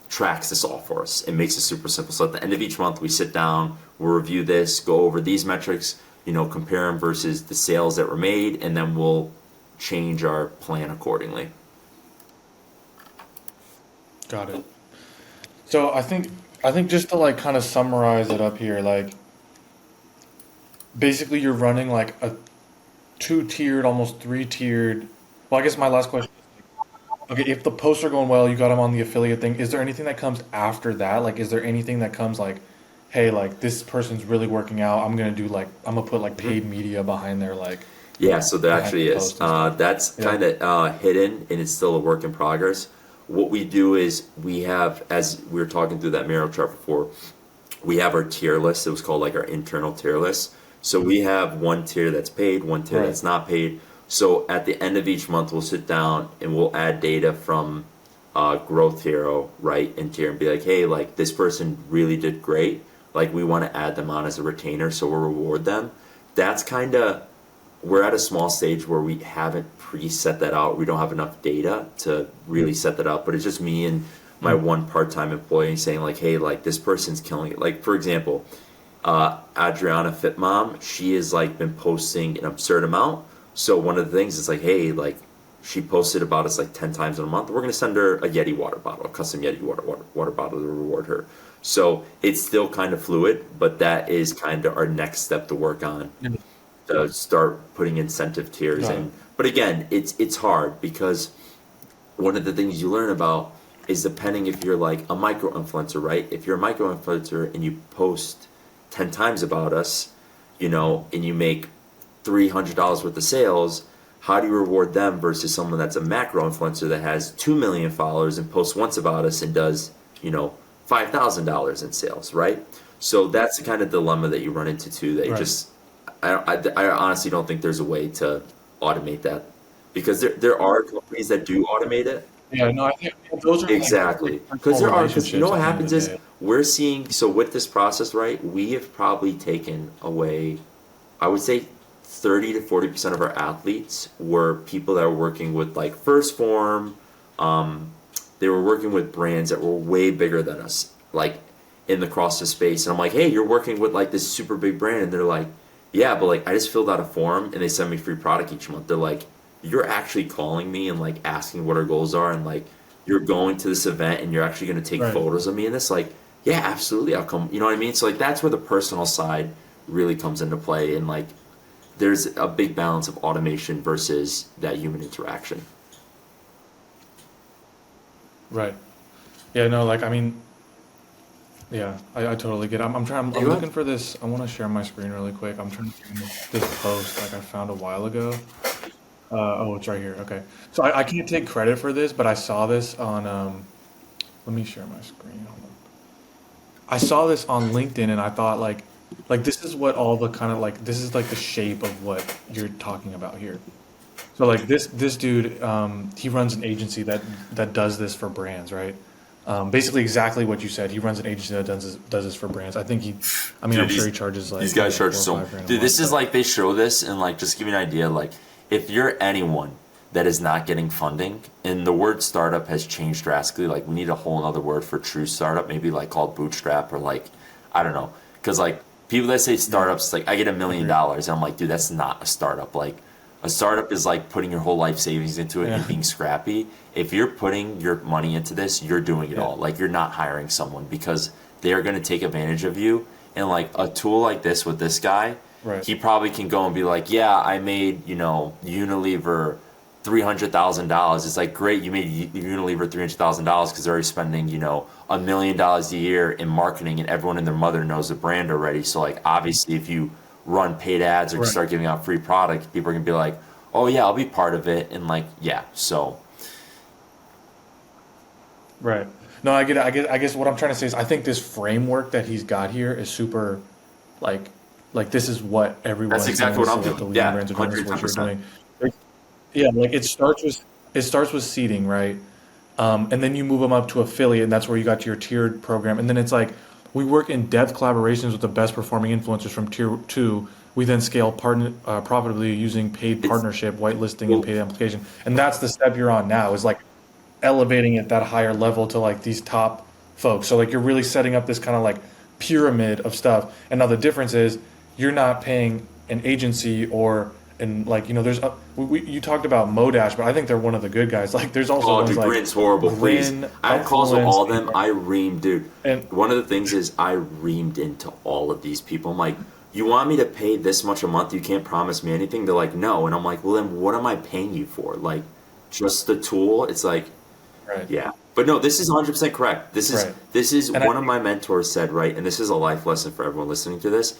tracks this all for us. It makes it super simple. So at the end of each month, we sit down, we'll review this, go over these metrics, compare them versus the sales that were made, and then we'll change our plan accordingly. Got it. So I think just to like kind of summarize it up here, like basically you're running like a two-tiered, almost three-tiered. Well, I guess my last question. Okay, if the posts are going well, you got them on the affiliate thing. Is there anything that comes after that? Like, is there anything that comes like, hey, like this person's really working out. I'm gonna put like paid media behind their like Yeah, so there behind actually the is. post and stuff. That's Yeah. kind of hidden and it's still a work in progress. What we do is we have, as we were talking through that Miro chart before, we have our tier list. It was called like our internal tier list. So we have one tier that's paid, one tier Right. that's not paid. So at the end of each month, we'll sit down and we'll add data from GrowthHero, right, into here and be like, hey, like this person really did great. Like we want to add them on as a retainer, so we'll reward them. That's kind of, we're at a small stage where we haven't pre-set that out. We don't have enough data to really set that up, but it's just me and my one part-time employee saying like, hey, like this person's killing it. Like for example, Adriana Fitmom, she has like been posting an absurd amount. So one of the things is like, hey, like she posted about us like 10 times in a month. We're gonna send her a Yeti water bottle, a custom Yeti water bottle to reward her. So it's still kind of fluid, but that is kind of our next step to work on Yeah. to start putting incentive tiers Got it. in. But again, it's hard because one of the things you learn about is depending if you're like a micro influencer, right? If you're a micro influencer and you post 10 times about us, and you make $300 worth of sales, how do you reward them versus someone that's a macro influencer that has 2 million followers and posts once about us and does, $5,000 in sales, right? So that's the kind of dilemma that you run into too. That you Right. just, I honestly don't think there's a way to automate that because there are companies that do automate it. Yeah, no, I think those are like Exactly. Because personal because you know relationships what at the end of happens the is day. we're seeing, so with this process, right, we have probably taken away, I would say 30 to 40% of our athletes were people that were working with like First Form. They were working with brands that were way bigger than us, like in the CrossFit space. And I'm like, hey, you're working with like this super big brand. And they're like, yeah, but like I just filled out a form and they send me free product each month. They're like, you're actually calling me and like asking what our goals are and like you're going to this event and you're actually going to take Right. photos of me and this, like, yeah, absolutely, I'll come. You know what I mean? So like that's where the personal side really comes into play, and like there's a big balance of automation versus that human interaction. Right. Yeah, no, like I mean, yeah, I totally get it. I'm trying. Yeah, I'm go looking ahead. for this. I want to share my screen really quick. I'm trying to find this post like I found a while ago. Oh, it's right here. Okay. So I can't take credit for this, but I saw this on. Let me share my screen. Hold on. I saw this on LinkedIn and I thought like this is what all the kind of like this is like the shape of what you're talking about here. So like this dude, he runs an agency that does this for brands, right? Basically exactly what you said. He runs an agency that does this for brands. I mean, Dude, I'm sure he charges these like, guys charge 4 or 5 grand a dude, month, this is but like they show this and like just to give you an idea, like if you're anyone that is not getting funding, and the word startup has changed drastically, like we need a whole other word for true startup, maybe like called bootstrap or like I don't know. Because like people that say yeah, startups, like I get $1 million, agreed. and I'm like, dude, that's not a startup. Like a startup is like putting your whole life savings into it Yeah, and being scrappy. If you're putting your money into this, you're doing it yeah, all. Like you're not hiring someone because they are going to take advantage of you. And like a tool like this with this guy, right, he probably can go and be like, yeah, I made, Unilever $300,000. It's like, great, you made Unilever $300,000 because they're already spending, $1 million a year in marketing, and everyone and their mother knows the brand already. So like, obviously, if you run paid ads or right, start giving out free product, people are gonna be like, oh yeah, I'll be part of it, and like, yeah. So right. No, I get it. I guess what I'm trying to say is I think this framework that he's got here is super like this is what that's everyone's doing. exactly what This is I'm what the doing. leading Yeah, brands are doing. This is what you're 110%. doing. Like, yeah, like it starts with seeding, right? And then you move them up to affiliate, and that's where you got your tiered program. And then it's like we work in depth collaborations with the best performing influencers from tier two. We then scale profitably using paid It's partnership, whitelisting, and well, paid amplification. And that's the step you're on now. Is like elevating at that higher level to like these top folks. So like you're really setting up this kind of like pyramid of stuff. And now the difference is you're not paying an agency or and like there's you talked about Modash, but I think they're one of the good guys. Like there's also oh, ones dude, like Grin's horrible. Please, Grin, I had calls with Upfluence, all of them. I reamed, dude. and One of the things is I reamed into all of these people. I'm like, you want me to pay this much a month? You can't promise me anything. They're like, no, and I'm like, well, then what am I paying you for? Like, just the tool? It's like, right, yeah. But no, this is 100% correct. This is right, this is and I one of think my mentors said, right, and this is a life lesson for everyone listening to this.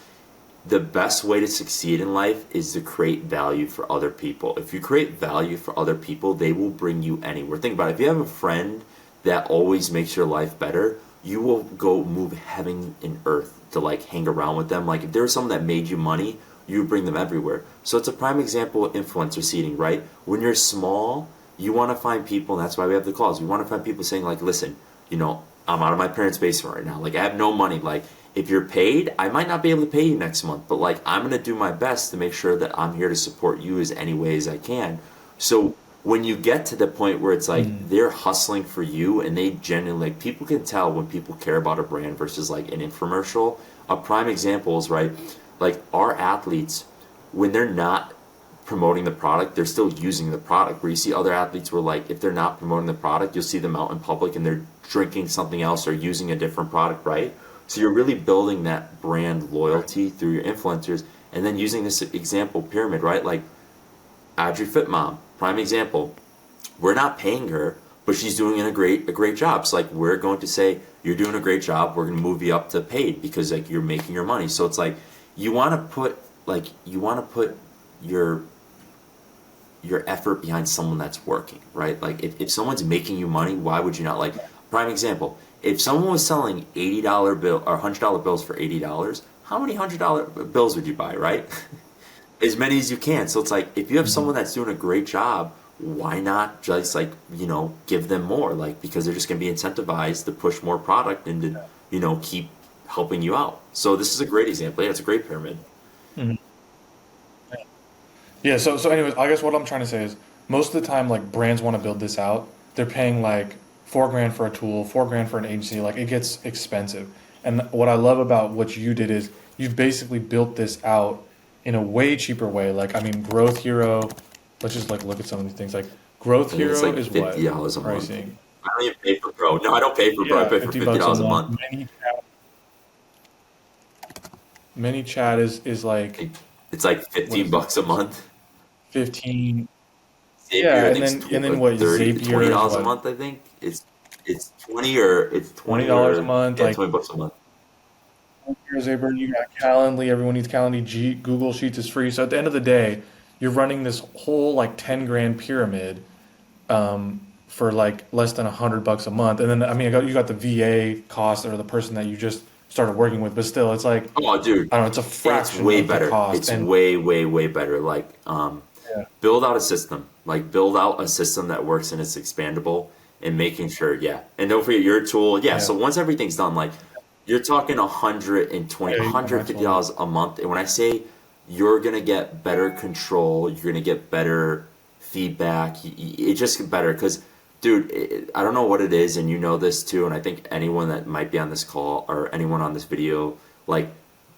The best way to succeed in life is to create value for other people. If you create value for other people, they will bring you anywhere. Think about it. If you have a friend that always makes your life better, you will go move heaven and earth to like hang around with them. Like if there was someone that made you money, you would bring them everywhere. So it's a prime example of influencer seeding, right? When you're small, you want to find people, and that's why we have the calls. We want to find people saying like, listen, I'm out of my parents' basement right now. Like I have no money. Like if you're paid, I might not be able to pay you next month, but like I'm gonna do my best to make sure that I'm here to support you as any way as I can. So when you get to the point where it's like mm, they're hustling for you and they genuinely like people can tell when people care about a brand versus like an infomercial. A prime example is right, like our athletes, when they're not promoting the product, they're still using the product. Where you see other athletes where like if they're not promoting the product, you'll see them out in public and they're drinking something else or using a different product, right? So you're really building that brand right, loyalty through your influencers and then using this example pyramid, right? Like Audrey Fit Mom, prime example. We're not paying her, but she's doing a great job. So like we're going to say, you're doing a great job, we're gonna move you up to paid because like you're making your money. So it's like you wanna put your your effort behind someone that's working, right? Like if someone's making you money, why would you not like prime example, if someone was selling $80 bill or $100 bills for $80, how many $100 bills would you buy, right? As many as you can. So it's like if you have mm, someone that's doing a great job, why not just like, give them more? Like because they're just gonna be incentivized to push more product and to, keep helping you out. So this is a great example. Yeah, it's a great pyramid. mhm. Yeah, so anyways, I guess what I'm trying to say is most of the time like brands want to build this out. They're paying like 4 grand for a tool, 4 grand for an agency. Like it gets expensive. And what I love about what you did is you've basically built this out in a way cheaper way. Like I mean, Growth Hero. Let's just like look at some of these things. Like Growth I think it's Hero like is what $50 a month. pricing? I don't even pay for Pro. No, I don't pay for Pro. I Yeah, pay for 50 fifty bucks a dollars a month. month. ManyChat is like It's like what 15 is it? bucks a month. 15. Zapier, Yeah, I and think it's then what 30 to Zapier twenty is dollars a what month. I think it's 20 or it's 20 $20 a or month. yeah, Like 20 bucks a month. Zapier, you got Calendly. Everyone needs Calendly. Google Sheets is free. So at the end of the day, you're running this whole like 10 grand pyramid for like less than $100 a month. And then I mean, you got the VA cost or the person that you just started working with, but still, it's like, Oh, dude, I don't know, it's a it's fraction way of the better. cost. It's And way, way, way better. Like, yeah, build out a system. Like, build out a system that works and it's expandable and making sure, yeah. And don't forget your tool. Yeah. yeah, So once everything's done, like, you're talking 120, yeah, you got my tool. $150 a month. And when I say you're going to get better control, you're going to get better feedback, it just get better. Because, dude, I don't know what it is, and you know this too. And I think anyone that might be on this call or anyone on this video, like,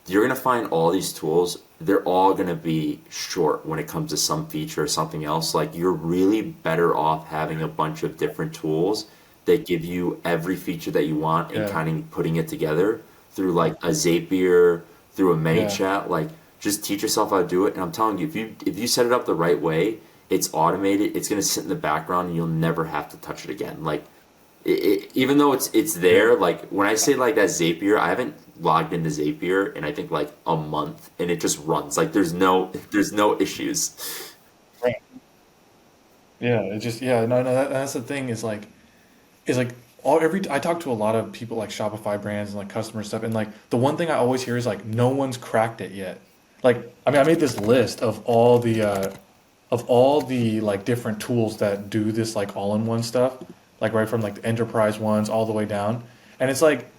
you're going to find all these tools, they're all going to be short when it comes to some feature or something else. Like, you're really better off having a bunch of different tools that give you every feature that you want and Yeah, kind of putting it together through like a Zapier, through a yeah, ManyChat. Like, just teach yourself how to do it. And I'm telling you, if you set it up the right way, it's automated. It's going to sit in the background, and you'll never have to touch it again. Like, even though it's yeah. there, like when I say like that Zapier, I haven't logged into Zapier in I think like a month, and it just runs. Like, there's no issues. Right. Yeah, it just yeah, no, no, that's the thing is like all every I talk to a lot of people like Shopify brands and like customer stuff, and like the one thing I always hear is like no one's cracked it yet. Like I mean, I made this list of all the like different tools that do this like all-in-one stuff, like right from like the enterprise ones all the way down, and it's like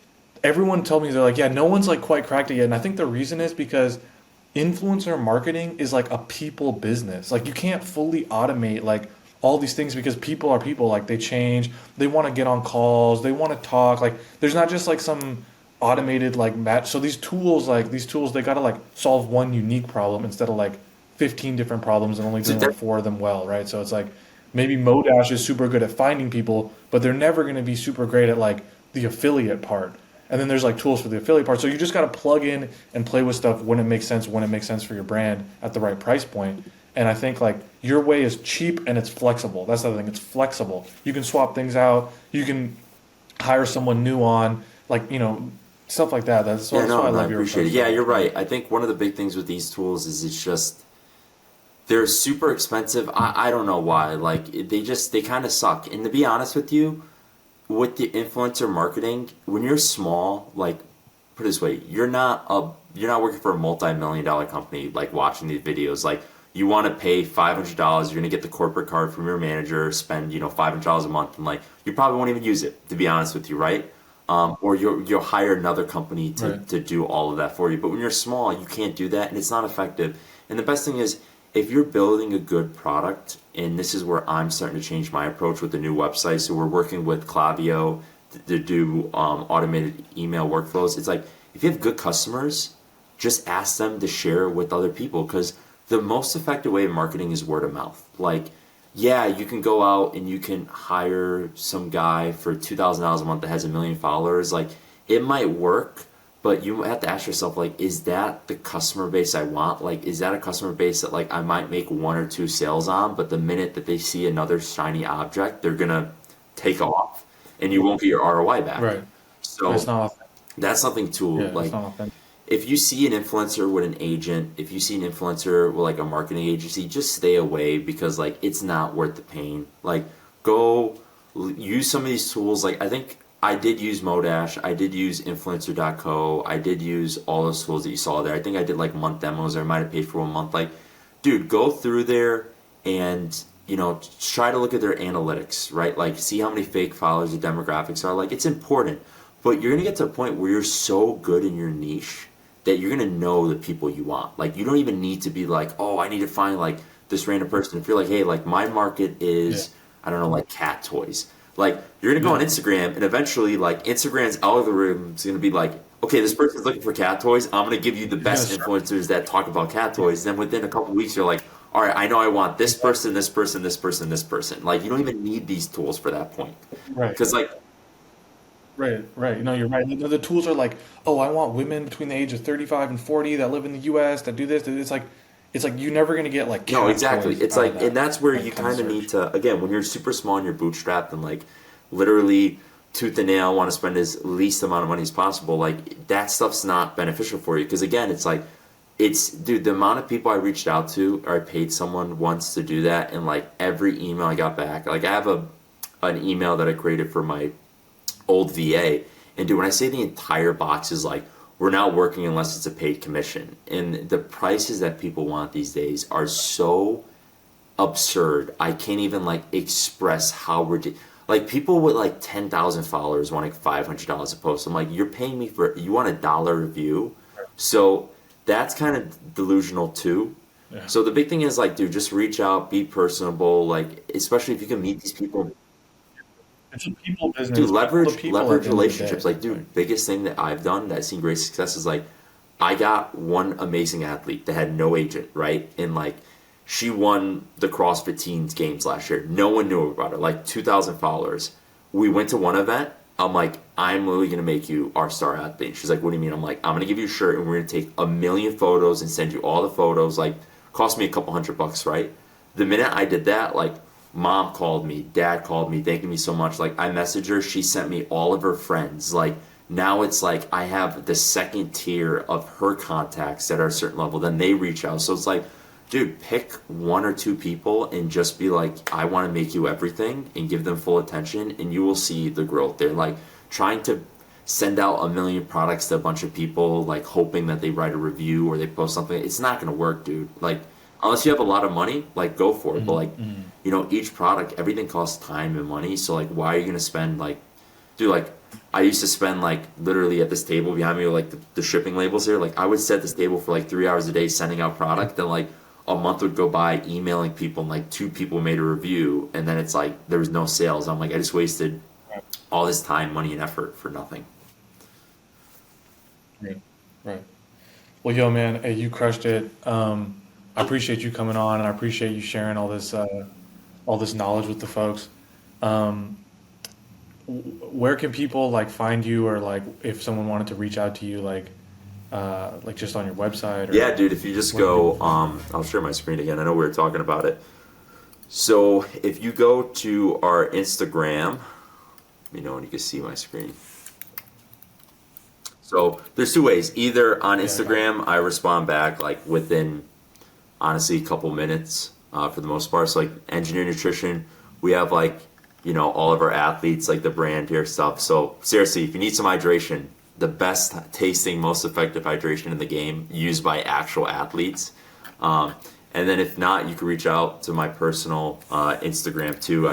everyone told me they're like, yeah, no one's like quite cracked it yet, and I think the reason is because influencer marketing is like a people business. Like you can't fully automate like all these things because people are people. Like they change. They want to get on calls. They want to talk. Like there's not just like some automated like match. So these tools, they gotta like solve one unique problem instead of like 15 different problems and only So doing like four of them well, right? So it's like maybe Modash is super good at finding people, but they're never going to be super great at like the affiliate part. And then there's like tools for the affiliate part. So you just got to plug in and play with stuff when it makes sense, when it makes sense for your brand at the right price point. And I think like your way is cheap and it's flexible. That's the other thing. It's flexible. You can swap things out. You can hire someone new on, like, stuff like that. Yeah, That's why no, I no, I love your appreciate approach it. to Yeah, it. you're right. I think one of the big things with these tools is it's just they're super expensive. I don't know why. Like, they kind of suck. And to be honest with you, with the influencer marketing, when you're small, like, put it this way, you're not working for a multi-million dollar company like watching these videos. Like, you want to pay $500, you're gonna get the corporate card from your manager, spend $500 a month, and like you probably won't even use it, to be honest with you, right? Or you'll hire another company to Right. to do all of that for you. But when you're small, you can't do that, and it's not effective. And the best thing is, if you're building a good product, and this is where I'm starting to change my approach with the new website. So we're working with Klaviyo to do automated email workflows. It's like if you have good customers, just ask them to share with other people because the most effective way of marketing is word of mouth. Like, yeah, you can go out and you can hire some guy for $2,000 a month that has 1 million followers. Like, it might work, but you have to ask yourself, like, is that the customer base I want? Like, is that a customer base that like I might make one or two sales on, but the minute that they see another shiny object, they're gonna take off, and you won't get your ROI back. Right. It's So not authentic. that's something too. Yeah, it's Like, not authentic. if you see an influencer with an agent, if you see an influencer with like a marketing agency, just stay away because like it's not worth the pain. Like, go use some of these tools. Like, I think I did use Modash, I did use influencer.co, I did use all those tools that you saw there. I think I did like month demos or I might have paid for 1 month. Like, dude, go through there and try to look at their analytics, right? Like, see how many fake followers the demographics are. Like, it's important, but you're gonna get to a point where you're so good in your niche that you're gonna know the people you want. Like, you don't even need to be like, oh, I need to find like this random person. If you're like, hey, like my market Yeah. is, I don't know, like cat toys. Like, you're gonna go on Yeah. Instagram, and eventually, like, Instagram's algorithm is gonna be like, okay, this person's looking for cat toys. I'm gonna give you the best Yes. influencers that talk about cat toys. Then within a couple weeks, you're like, all right, I know I want this person, this person, this person, this person. Like, you don't even need these tools for that point, Right. because like, Right, right. No, you're right. The tools are like, oh, I want women between the age of 35 and 40 that live in the U.S. that do this. It's like you're never gonna get like no, cat exactly. toys It's out of like, and that that's where like you kind of kind of need search. to, again, when you're super small and you're bootstrapped and like literally tooth and nail want to spend as least amount of money as possible, like that stuff's not beneficial for you. Because again, it's like, dude, the amount of people I reached out to or I paid someone once to do that, and like every email I got back, like I have an email that I created for my old VA, And dude, when I say the entire box is like, we're not working unless it's a paid commission. And the prices that people want these days are so absurd. I can't even like express how ridiculous. Like people with like 10,000 followers want like $500 a post. I'm like, you're paying me for, you want $1 a view? So that's kind of delusional too. Yeah. So the big thing is like, dude, just reach out, be personable, like especially if you can meet these people. It's a people Dude, business, people to leverage people at leverage the end of the day. relationships. Like, Like, dude, biggest thing that I've done that's seen great success is like I got one amazing athlete that had no agent, right? And like she won the CrossFit Teens Games last year. No one knew about her, like 2,000 followers. We went to one event. I'm like, I'm literally gonna make you our star athlete. She's like, what do you mean? I'm like, I'm gonna give you a shirt and we're gonna take 1,000,000 photos and send you all the photos. Like, cost me a couple $100, right? The minute I did that, like mom called me, dad called me, thanking me so much. Like I messaged her, she sent me all of her friends. Like now it's like I have the second tier of her contacts that are a certain level. Then they reach out. So it's like, dude, pick one or two people and just be like, I want to make you everything and give them full attention and you will see the growth. They're like trying to send out 1,000,000 products to a bunch of people, like hoping that they write a review or they post something. It's not going to work, dude. Like, unless you have a lot of money, like go for it. But like, you know, each product, everything costs time and money. So like, why are you going to spend like, dude, like, I used to spend like literally at this table behind me, like the shipping labels here. Like I would set this table for like 3 hours a day sending out product. Then like a month would go by emailing people and like 2 people made a review. And then it's like there was no sales. I'm like, I just wasted all this time, money, and effort for nothing. right, right. Well, yo, man, hey, you crushed it. I appreciate you coming on, and I appreciate you sharing all this knowledge with the folks. Um, where can people like find you, or like if someone wanted to reach out to you, like just on your website, or Yeah, dude, if you just where can people go, find you? I'll share my screen again. I know we were talking about it. So if you go to our Instagram, let me know when you can see my screen. So there's two ways. Either on Yeah, I got it. Instagram, I respond back like within honestly a couple minutes for the most part. So like engineer nutrition, we have like all of our athletes like the brand here stuff. So seriously, if you need some hydration, the best tasting, most effective hydration in the game used by actual athletes. Um, and then if not, you can reach out to my personal Instagram too.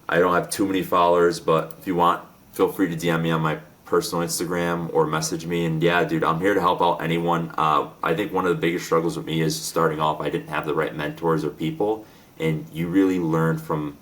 I don't have too many followers, but if you want, feel free to DM me on my personal Instagram or message me. And yeah, dude, I'm here to help out anyone. I think one of the biggest struggles with me is starting off. I didn't have the right mentors or people, and you really learn from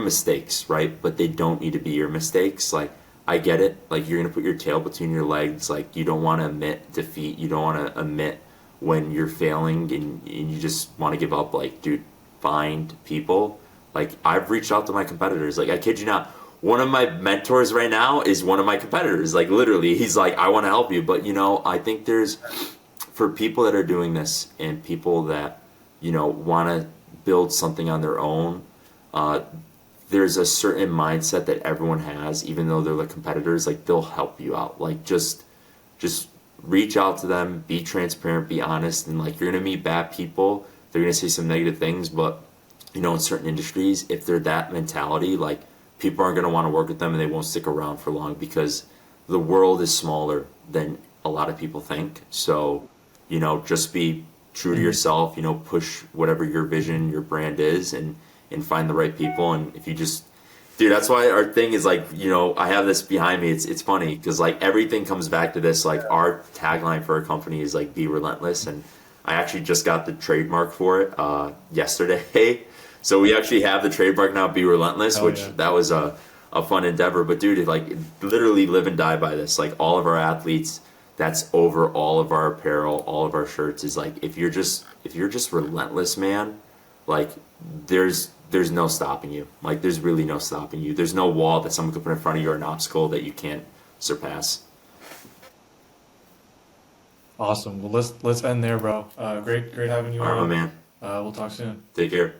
mistakes, right? But they don't need to be your mistakes. Like I get it. Like you're gonna put your tail between your legs. Like you don't want to admit defeat. You don't want to admit when you're failing, and you just want to give up. Like, dude, find people. Like I've reached out to my competitors. Like I kid you not, one of my mentors right now is one of my competitors. Like literally, he's like, I want to help you. But I think there's for people that are doing this and people that want to build something on their own. Uh, there's a certain mindset that everyone has, even though they're the competitors. Like they'll help you out. Like just reach out to them, be transparent, be honest, and like you're gonna meet bad people. They're gonna say some negative things, but in certain industries, if they're that mentality, like people aren't gonna want to work with them and they won't stick around for long because the world is smaller than a lot of people think. So, just be true to Mhm. yourself, push whatever your vision, your brand is and find the right people. And if you just dude, that's why our thing is like, I have this behind me. It's funny because like everything comes back to this. Like our tagline for our company is like be relentless, and I actually just got the trademark for it yesterday. So we actually have the trademark now, be relentless, Hell which yeah. that was a fun endeavor. But dude, it, like literally live and die by this. Like all of our athletes, that's over all of our apparel, all of our shirts is like if you're just relentless, man, like there's no stopping you. Like there's really no stopping you. There's no wall that someone could put in front of you or an obstacle that you can't surpass. Awesome. Well, let's end there, bro. Great having you All right, my on. man. We'll talk soon. Take care.